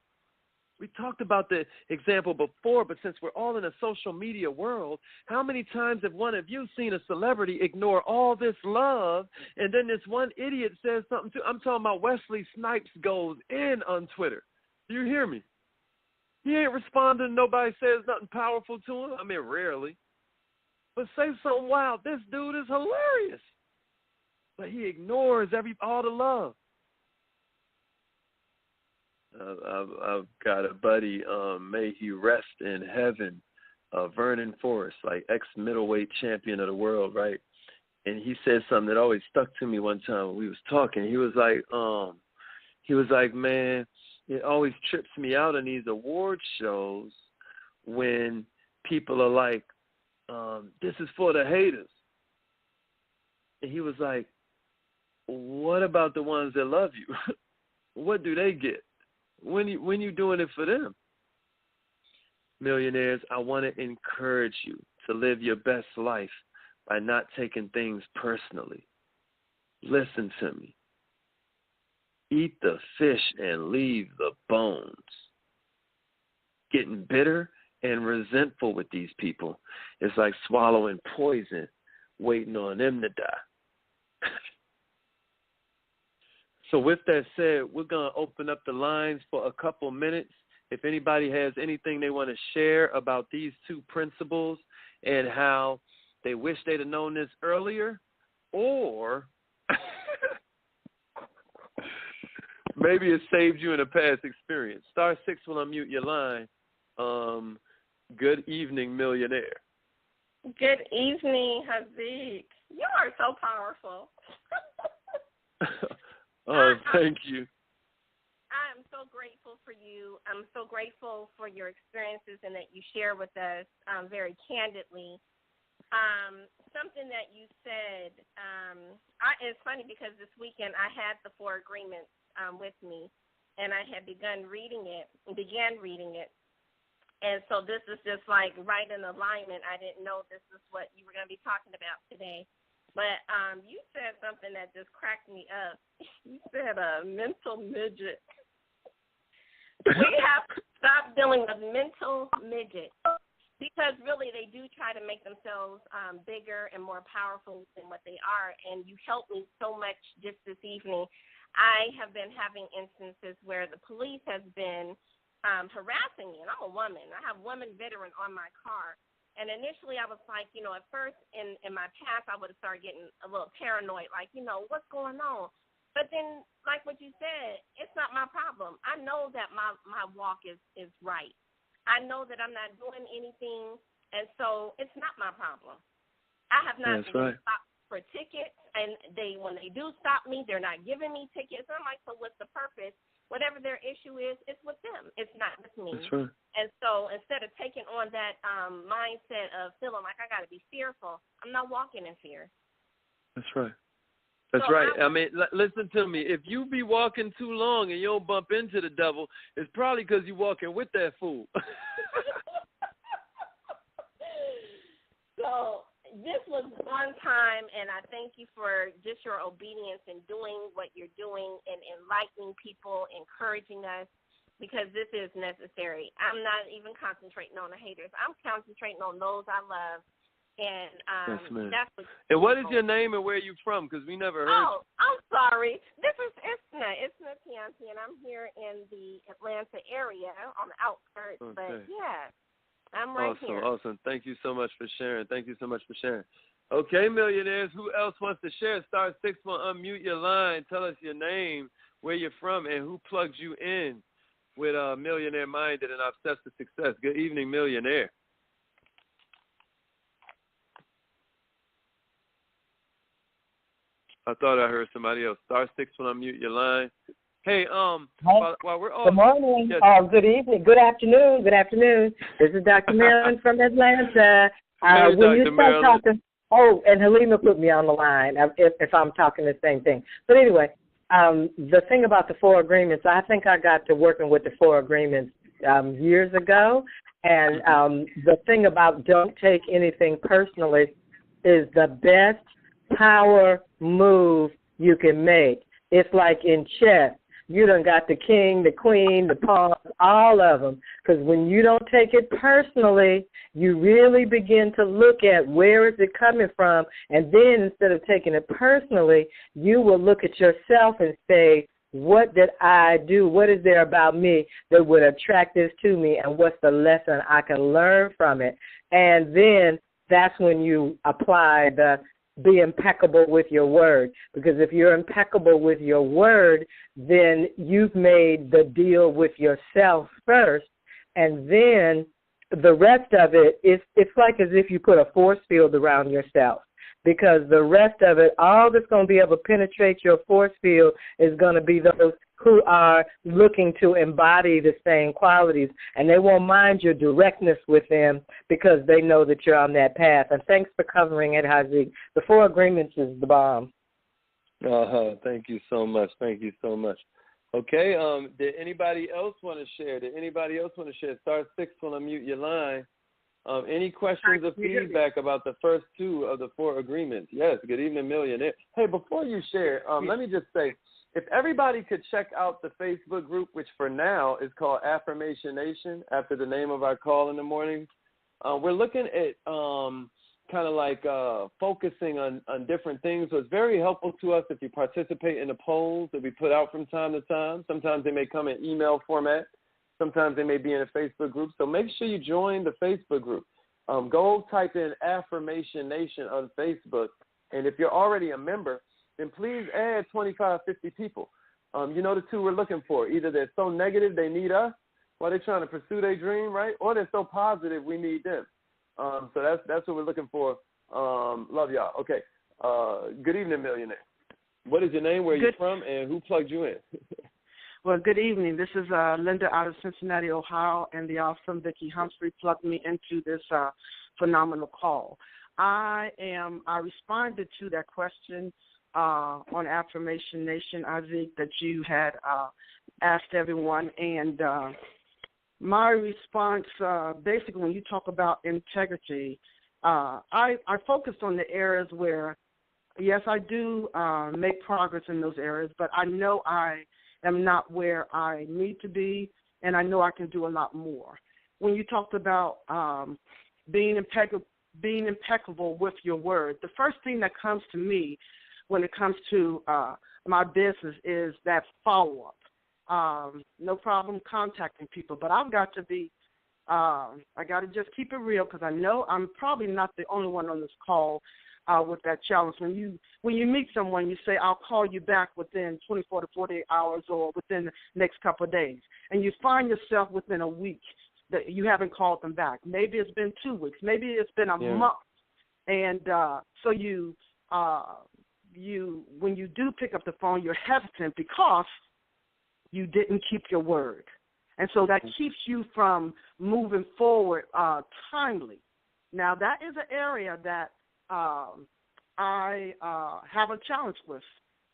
We talked about the example before, but since we're all in a social media world, how many times have one of you seen a celebrity ignore all this love, and then this one idiot says something to, I'm talking about Wesley Snipes goes in on Twitter. Do you hear me? He ain't responding. Nobody says nothing powerful to him. I mean, rarely. But say something wild. This dude is hilarious. But he ignores all the love. I've got a buddy, may he rest in heaven, Vernon Forrest, like ex-middleweight champion of the world, right? And he said something that always stuck to me one time when we was talking. He was like, man, it always trips me out in these award shows when people are like, this is for the haters. And he was like, what about the ones that love you? What do they get? When you doing it for them? Millionaires, I want to encourage you to live your best life by not taking things personally. Listen to me. Eat the fish and leave the bones. Getting bitter and resentful with these people. It's like swallowing poison, waiting on them to die. So with that said, we're going to open up the lines for a couple minutes. If anybody has anything they want to share about these two principles and how they wish they'd have known this earlier, or maybe it saved you in a past experience. Star 6 will unmute your line. Good evening, millionaire. Good evening, Haziq. You are so powerful. Oh, thank you. I'm so grateful for you. I'm so grateful for your experiences and that you share with us very candidly. Something that you said, it's funny because this weekend I had the 4 agreements with me, and I had began reading it. And so this is just like right in alignment. I didn't know this is what you were going to be talking about today. But you said something that just cracked me up. You said a mental midget. We have to stop dealing with mental midgets because really they do try to make themselves bigger and more powerful than what they are. And you helped me so much just this evening. I have been having instances where the police has been harassing me, and I'm a woman. I have woman veteran on my car. And initially I was like, at first in my past I would have started getting a little paranoid, like, what's going on? But then, like what you said, it's not my problem. I know that my walk is right. I know that I'm not doing anything, and so it's not my problem. I have not been stopped for tickets, and when they do stop me, they're not giving me tickets. I'm like, so what's the purpose? Whatever their issue is, it's with them. It's not with me. That's right. And so instead of taking on that mindset of feeling like I got to be fearful, I'm not walking in fear. That's right. That's right. I mean, listen to me. If you be walking too long and you don't bump into the devil, it's probably because you're walking with that fool. So this was one time, and I thank you for just your obedience in doing what you're doing and enlightening people, encouraging us, because this is necessary. I'm not even concentrating on the haters. I'm concentrating on those I love. And that's what. And what is your name and where are you from? Because we never heard. Oh, I'm sorry. This is Isna Cant, and I'm here in the Atlanta area on the outskirts. Okay. But yeah, I'm right here. Awesome. Thank you so much for sharing. Okay, millionaires, who else wants to share? Star 6 will unmute your line. Tell us your name, where you're from, and who plugged you in with Millionaire Minded and Obsessed with Success. Good evening, millionaire. I thought I heard somebody else. Star 6 will unmute your line. Hey, while we're all... Good morning. Yes. Good evening. Good afternoon. This is Dr. Marilyn from Atlanta. Hey, when Dr. you start Marilyn. talking, and Halima put me on the line if I'm talking the same thing. But anyway, the thing about the 4 agreements, I think I got to working with the 4 agreements years ago. And the thing about don't take anything personally is the best power move you can make. It's like in chess. You done got the king, the queen, the pawns, all of them. Because when you don't take it personally, you really begin to look at where is it coming from. And then instead of taking it personally, you will look at yourself and say, what did I do? What is there about me that would attract this to me? And what's the lesson I can learn from it? And then that's when you apply the be impeccable with your word. Because if you're impeccable with your word, then you've made the deal with yourself first, and then the rest of it it's like as if you put a force field around yourself. Because the rest of it, all that's going to be able to penetrate your force field is going to be those who are looking to embody the same qualities. And they won't mind your directness with them because they know that you're on that path. And thanks for covering it, Haziq. The 4 agreements is the bomb. Thank you so much. Okay, did anybody else want to share? Star 6 will unmute your line. Any questions or feedback about the first 2 of the 4 agreements? Yes, good evening, millionaire. Hey, before you share, let me just say, if everybody could check out the Facebook group, which for now is called Affirmation Nation, after the name of our call in the morning, we're looking at kind of like focusing on different things. So it's very helpful to us if you participate in the polls that we put out from time to time. Sometimes they may come in email format. Sometimes they may be in a Facebook group. So make sure you join the Facebook group. Go type in Affirmation Nation on Facebook. And if you're already a member, then please add 25, 50 people. You know the two we're looking for. Either they're so negative they need us while they're trying to pursue their dream, right? Or they're so positive we need them. So that's what we're looking for. Love y'all. Okay. Good evening, Millionaire. What is your name, where you're from, and who plugged you in? Well, good evening. This is Linda out of Cincinnati, Ohio, and the awesome Vicki Humphrey plugged me into this phenomenal call. I responded to that question on Affirmation Nation, Haziq, that you had asked everyone, and my response, basically, when you talk about integrity, I focused on the areas where, yes, I do make progress in those areas, but I know I am not where I need to be, and I know I can do a lot more. When you talked about being impeccable with your word, the first thing that comes to me when it comes to my business is that follow-up. No problem contacting people, but I've got to be, I got to just keep it real, because I know I'm probably not the only one on this call with that challenge. When you meet someone, you say, I'll call you back within 24 to 48 hours or within the next couple of days, and you find yourself within a week that you haven't called them back. Maybe it's been 2 weeks. Maybe it's been a month. And so when you do pick up the phone, you're hesitant because you didn't keep your word. And so that keeps you from moving forward timely. Now, that is an area that I have a challenge with.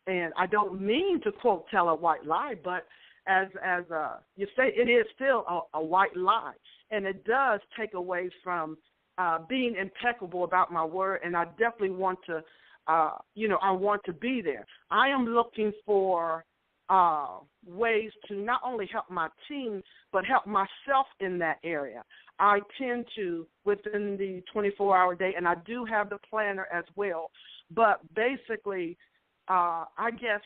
And I don't mean to, quote, tell a white lie, but as you say, it is still a white lie. And it does take away from being impeccable about my word, and I definitely want to, I want to be there. I am looking for ways to not only help my team, but help myself in that area. I tend to, within the 24-hour day, and I do have the planner as well, but basically, I guess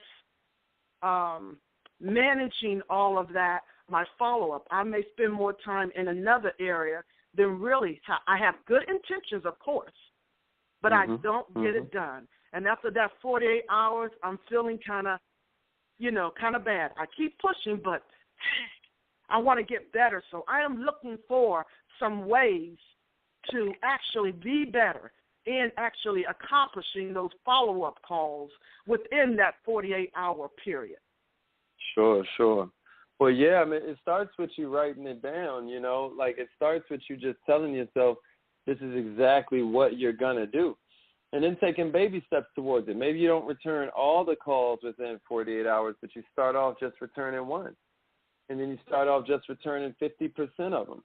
managing all of that, my follow-up, I may spend more time in another area than really, I have good intentions, of course, but I don't get it done. And after that 48 hours, I'm feeling kind of bad. I keep pushing, but I want to get better. So I am looking for some ways to actually be better in actually accomplishing those follow-up calls within that 48-hour period. Sure. Well, yeah, I mean, it starts with you writing it down, like it starts with you just telling yourself this is exactly what you're going to do. And then taking baby steps towards it. Maybe you don't return all the calls within 48 hours, but you start off just returning one. And then you start off just returning 50% of them.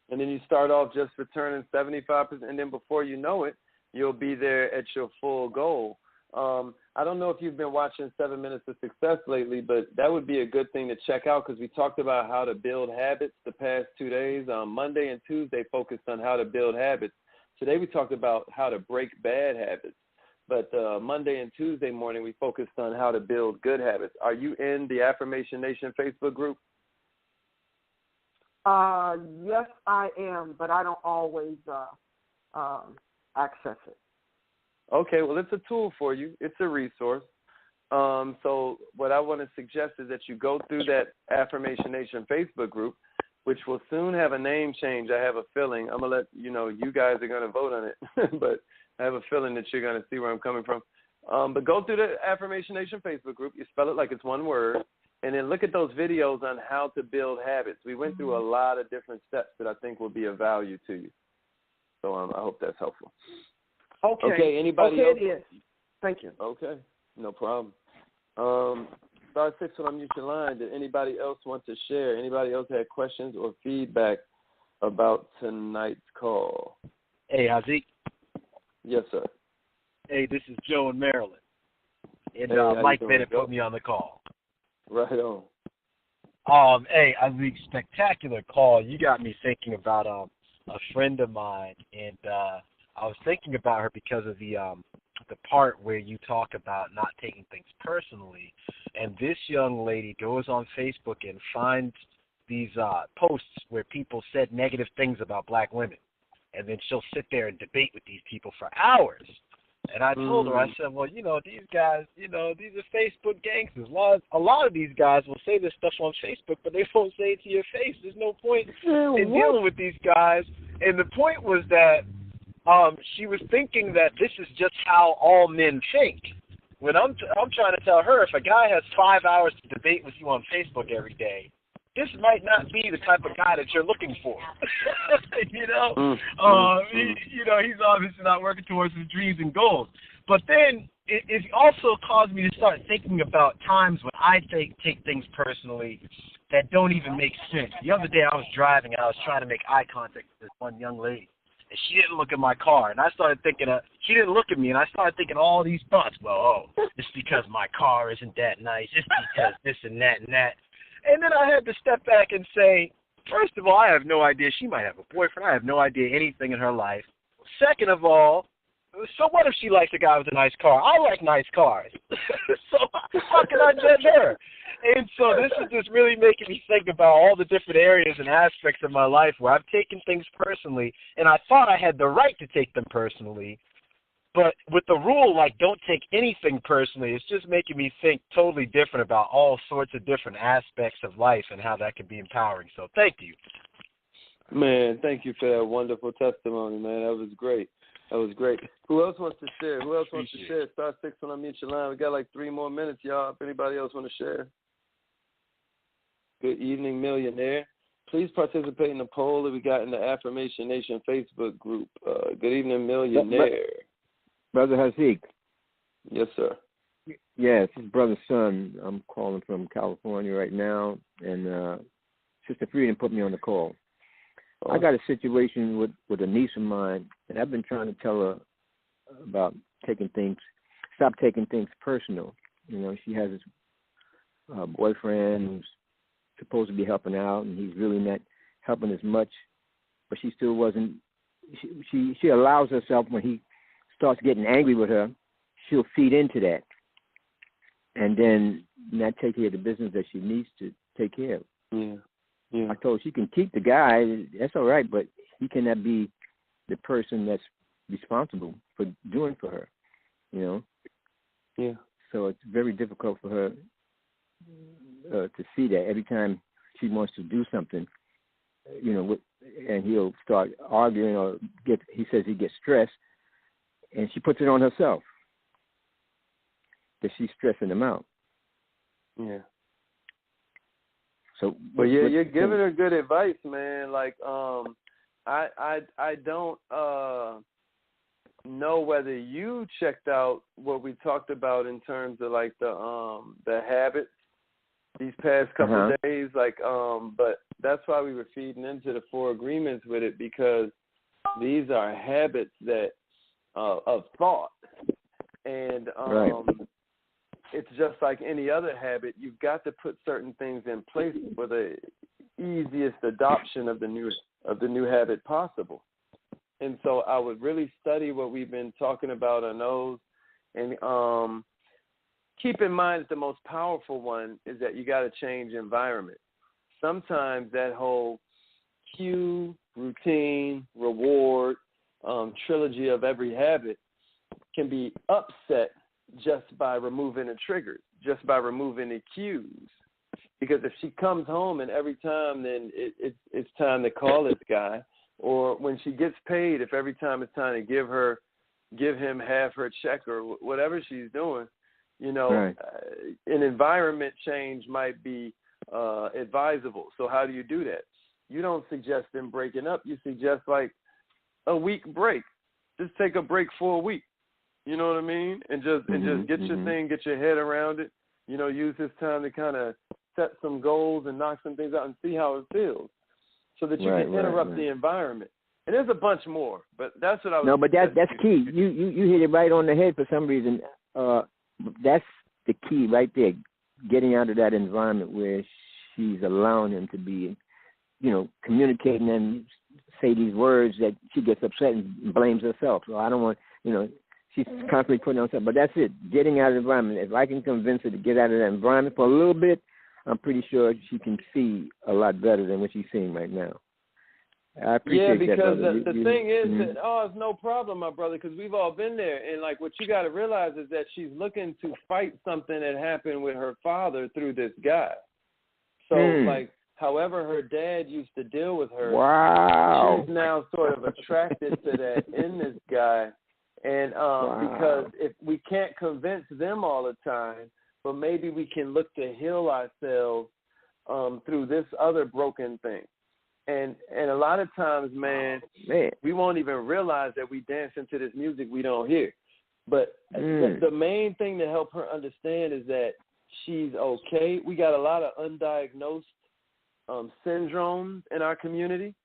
And then you start off just returning 75%. And then before you know it, you'll be there at your full goal. I don't know if you've been watching 7 Minutes of Success lately, but that would be a good thing to check out, because we talked about how to build habits the past 2 days. Monday and Tuesday focused on how to build habits. Today we talked about how to break bad habits. But Monday and Tuesday morning we focused on how to build good habits. Are you in the Affirmation Nation Facebook group? Yes, I am, but I don't always access it. Okay, well, it's a tool for you. It's a resource. So what I want to suggest is that you go through that Affirmation Nation Facebook group, which will soon have a name change. I have a feeling. I'm going to let you guys are going to vote on it, but I have a feeling that you're going to see where I'm coming from. But go through the Affirmation Nation Facebook group. You spell it like it's one word, and then look at those videos on how to build habits. We went through a lot of different steps that I think will be of value to you. So I hope that's helpful. Okay, anybody else? It is. Thank you. Okay, no problem. Star 6 will unmute your line. Did anybody else want to share? Anybody else had questions or feedback about tonight's call? Hey, Haziq. Yes, sir. Hey, this is Joe in Maryland. And hey, Mike Bennett put me on the call. Right on. Hey, Haziq, spectacular call. You got me thinking about a friend of mine, and I was thinking about her because of the part where you talk about not taking things personally. And this young lady goes on Facebook and finds these posts where people said negative things about black women, and then she'll sit there and debate with these people for hours. And I told her, I said, well, these guys, these are Facebook gangsters. A lot of these guys will say this stuff on Facebook, but they won't say it to your face. There's no point in dealing with these guys. And the point was that she was thinking that this is just how all men think. When I'm trying to tell her, if a guy has 5 hours to debate with you on Facebook every day, this might not be the type of guy that you're looking for. He's obviously not working towards his dreams and goals. But then it also caused me to start thinking about times when I take things personally that don't even make sense. The other day I was driving and I was trying to make eye contact with this one young lady, and she didn't look at my car. And I started thinking, she didn't look at me, and I started thinking all these thoughts. Well, it's because my car isn't that nice. It's because this and that and that. And then I had to step back and say, first of all, I have no idea. She might have a boyfriend. I have no idea anything in her life. Second of all, so what if she likes a guy with a nice car? I like nice cars. So how can I judge her? And so this is just really making me think about all the different areas and aspects of my life where I've taken things personally, and I thought I had the right to take them personally. But with the rule, like, don't take anything personally, it's just making me think totally different about all sorts of different aspects of life and how that can be empowering. So thank you. Man, thank you for that wonderful testimony, man. That was great. Who else wants to share? Star 6 when I meet your line. We got like 3 more minutes, y'all, if anybody else want to share. Good evening, Millionaire. Please participate in the poll that we got in the Affirmation Nation Facebook group. Good evening, Millionaire. Brother Haziq. Yes, sir. Yes, his brother's son. I'm calling from California right now, and Sister Freedom put me on the call. Oh. I got a situation with a niece of mine, and I've been trying to tell her about stop taking things personal. She has this boyfriend who's supposed to be helping out, and he's really not helping as much, but she still wasn't. She allows herself, when he starts getting angry with her, she'll feed into that and then not take care of the business that she needs to take care of. Yeah. I told her she can keep the guy, that's all right, but he cannot be the person that's responsible for doing for her, Yeah. So it's very difficult for her to see that every time she wants to do something, and he'll start arguing or he says he gets stressed, and she puts it on herself that she's stressing him out. Yeah. So, but you're giving her good advice, man. Like, I don't know whether you checked out what we talked about in terms of like the habits these past couple of days. Like, but that's why we were feeding into the 4 agreements with it, because these are habits that of thought, and right. It's just like any other habit. You've got to put certain things in place for the easiest adoption of the new habit possible. And so I would really study what we've been talking about on those, and keep in mind that the most powerful one is that you got to change environment. Sometimes that whole cue, routine, reward, trilogy of every habit can be upset just by removing the triggers, just by removing the cues. Because if she comes home and every time, then it's time to call this guy, or when she gets paid, if every time it's time to give him half her check or whatever she's doing, right. An environment change might be advisable. So how do you do that? You don't suggest them breaking up. You suggest like a week break. Just take a break for a week. You know what I mean? And just get your thing, get your head around it. Use this time to kind of set some goals and knock some things out and see how it feels, so that you can interrupt the environment. And there's a bunch more, but that's what I was. No, but that's key. You hit it right on the head for some reason. That's the key right there. getting out of that environment where she's allowing him to be, communicating and say these words that she gets upset and blames herself. So I don't want, she's constantly putting on something. But that's it, getting out of the environment. If I can convince her to get out of that environment for a little bit, I'm pretty sure she can see a lot better than what she's seeing right now. I appreciate that, brother. Yeah, because the thing is that, it's no problem, my brother, because we've all been there. And, like, what you got to realize is that she's looking to fight something that happened with her father through this guy. So, like, however her dad used to deal with her, she's now sort of attracted to that in this guy. And because if we can't convince them all the time, but maybe we can look to heal ourselves through this other broken thing. And a lot of times, man, we won't even realize that we dance into this music we don't hear. But the main thing to help her understand is that she's okay. We got a lot of undiagnosed syndromes in our community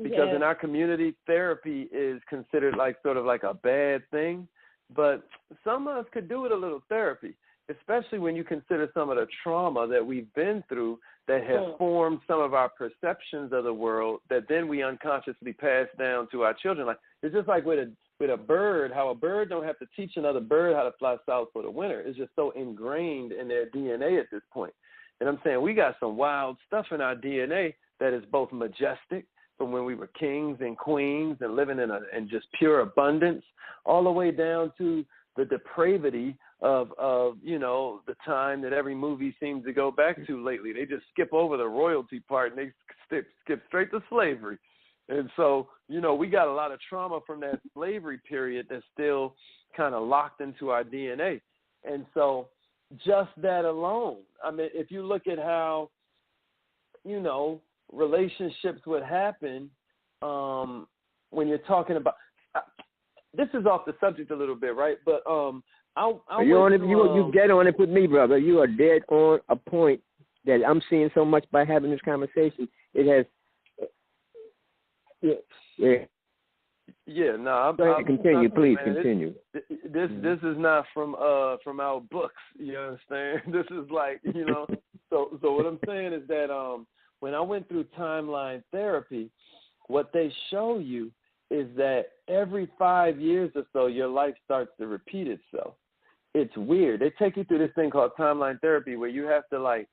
because in our community, therapy is considered like sort of like a bad thing. But some of us could do it a little therapy, especially when you consider some of the trauma that we've been through that have formed some of our perceptions of the world that then we unconsciously pass down to our children. Like, it's just like with a bird, how a bird don't have to teach another bird how to fly south for the winter. It's just so ingrained in their DNA at this point. And I'm saying we got some wild stuff in our DNA that is both majestic from when we were kings and queens and living in just pure abundance, all the way down to the depravity of the time that every movie seems to go back to lately. They just skip over the royalty part and they skip straight to slavery. And so, we got a lot of trauma from that slavery period that's still kind of locked into our DNA. And so just that alone, I mean, if you look at how, relationships would happen when you're talking about, this is off the subject a little bit, right? But you get on it with me, brother. You are dead on a point that I'm seeing so much by having this conversation. It has, continue, please, man. Continue. This is not from our books. You understand? This is like, So what I'm saying is that when I went through timeline therapy, what they show you is that every 5 years or so, your life starts to repeat itself. It's weird. They take you through this thing called timeline therapy where you have to, like,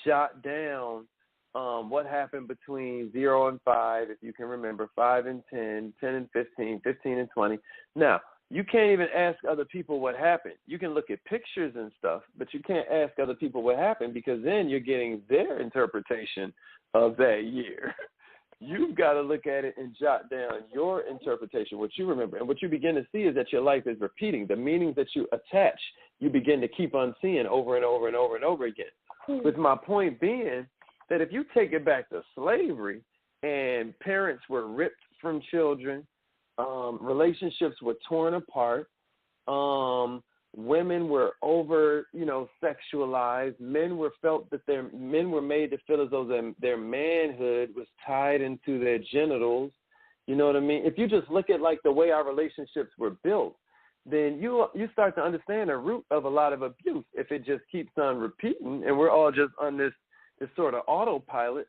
jot down what happened between 0 and 5, if you can remember, 5 and 10, 10 and 15, 15 and 20. Now, you can't even ask other people what happened. You can look at pictures and stuff, but you can't ask other people what happened because then you're getting their interpretation of that year. You've got to look at it and jot down your interpretation, what you remember. And what you begin to see is that your life is repeating. The meanings that you attach, you begin to keep on seeing over and over and over and over again. With my point being that if you take it back to slavery and parents were ripped from children, relationships were torn apart, women were over, sexualized. Men were made to feel as though their manhood was tied into their genitals. You know what I mean? If you just look at like the way our relationships were built, then you start to understand the root of a lot of abuse. If it just keeps on repeating and we're all just on this sort of autopilot.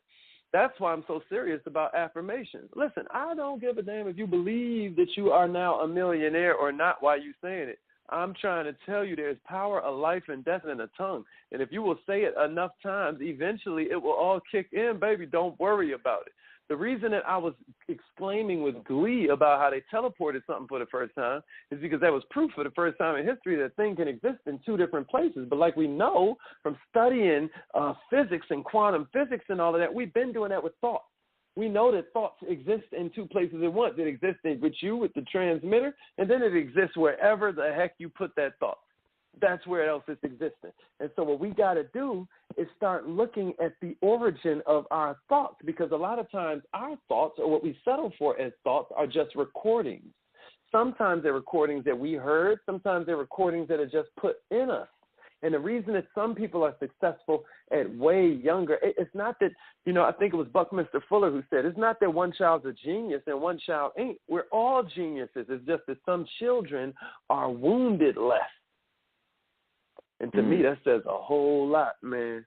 That's why I'm so serious about affirmations. Listen, I don't give a damn if you believe that you are now a millionaire or not while you're saying it. I'm trying to tell you there's power of life and death in the tongue. And if you will say it enough times, eventually it will all kick in, baby. Don't worry about it. The reason that I was exclaiming with glee about how they teleported something for the first time is because that was proof for the first time in history that a thing can exist in two different places. But like we know from studying physics and quantum physics and all of that, we've been doing that with thoughts. We know that thoughts exist in two places at once. It exists with you, with the transmitter, and then it exists wherever the heck you put that thought. That's where else it's existing. And so what we got to do is start looking at the origin of our thoughts, because a lot of times our thoughts, or what we settle for as thoughts, are just recordings. Sometimes they're recordings that we heard. Sometimes they're recordings that are just put in us. And the reason that some people are successful at way younger, it's not that, I think it was Buckminster Fuller who said, it's not that one child's a genius and one child ain't. We're all geniuses. It's just that some children are wounded less. And to me, that says a whole lot, man.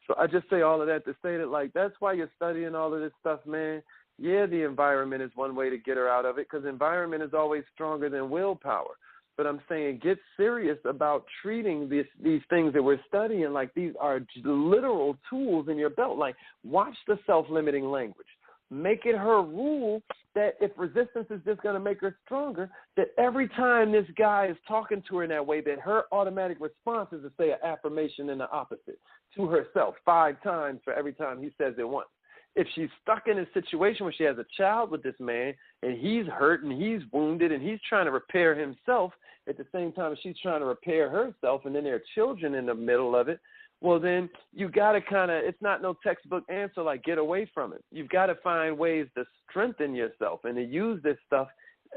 So I just say all of that to say that, like, that's why you're studying all of this stuff, man. Yeah, the environment is one way to get her out of it, because environment is always stronger than willpower. But I'm saying get serious about treating these things that we're studying like these are literal tools in your belt. Like, watch the self-limiting language. Make it her rule that if resistance is just going to make her stronger, that every time this guy is talking to her in that way, that her automatic response is to say an affirmation in the opposite to herself 5 times for every time he says it once. If she's stuck in a situation where she has a child with this man and he's hurt and he's wounded and he's trying to repair himself at the same time she's trying to repair herself, and then there are children in the middle of it, well, then you got to kind of, it's not no textbook answer like get away from it. You've got to find ways to strengthen yourself and to use this stuff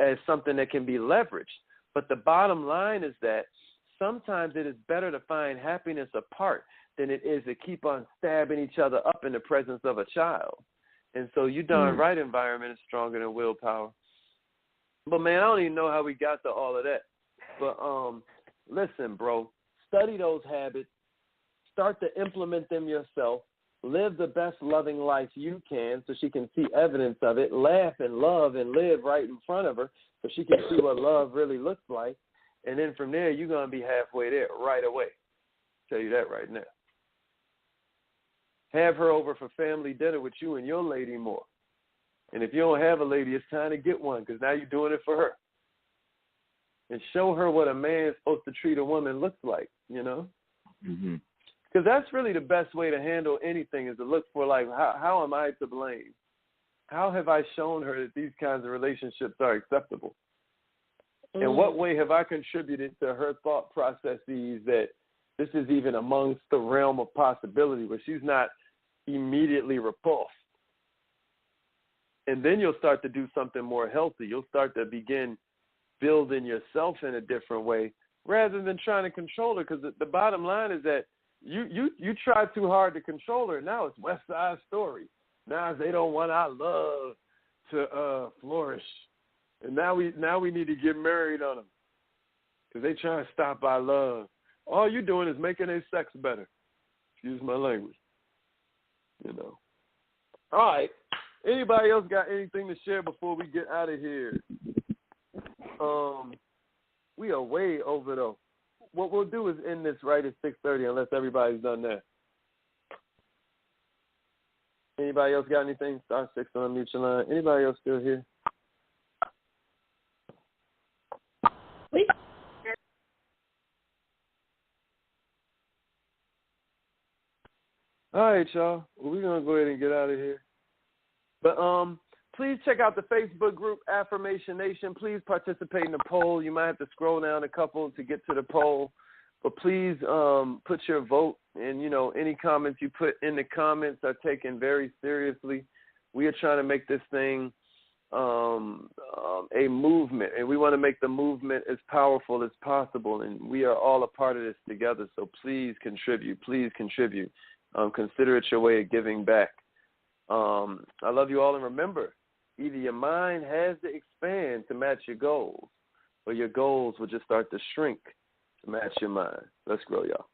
as something that can be leveraged. But the bottom line is that sometimes it is better to find happiness apart than it is to keep on stabbing each other up in the presence of a child. And so you darn right environment is stronger than willpower. But, man, I don't even know how we got to all of that. But listen, bro, study those habits. Start to implement them yourself. Live the best loving life you can so she can see evidence of it. Laugh and love and live right in front of her so she can see what love really looks like. And then from there, you're going to be halfway there right away. Tell you that right now. Have her over for family dinner with you and your lady more. And if you don't have a lady, it's time to get one, because now you're doing it for her. And show her what a man is supposed to treat a woman looks like, you know? Because that's really the best way to handle anything, is to look for, like, how am I to blame? How have I shown her that these kinds of relationships are acceptable? In what way have I contributed to her thought processes that this is even amongst the realm of possibility, where she's not immediately repulsed? And then you'll start to do something more healthy. You'll start to begin building yourself in a different way rather than trying to control her, because the bottom line is that you try too hard to control her. Now it's West Side Story. Now they don't want our love to flourish. And now we need to get married on them because they trying to stop our love. All you're doing is making their sex better. Excuse my language. You know. All right. Anybody else got anything to share before we get out of here? We are way over, though. What we'll do is end this right at 6:30, unless everybody's done that. Anybody else got anything? Star 6 on mute your line. Anybody else still here? All right, y'all. Well, we're going to go ahead and get out of here. But please check out the Facebook group, Affirmation Nation. Please participate in the poll. You might have to scroll down a couple to get to the poll. But please put your vote, and, you know, any comments you put in the comments are taken very seriously. We are trying to make this thing a movement, and we want to make the movement as powerful as possible, and we are all a part of this together. So please contribute. Please contribute. Consider it your way of giving back. I love you all, and remember, either your mind has to expand to match your goals, or your goals will just start to shrink to match your mind. Let's grow, y'all.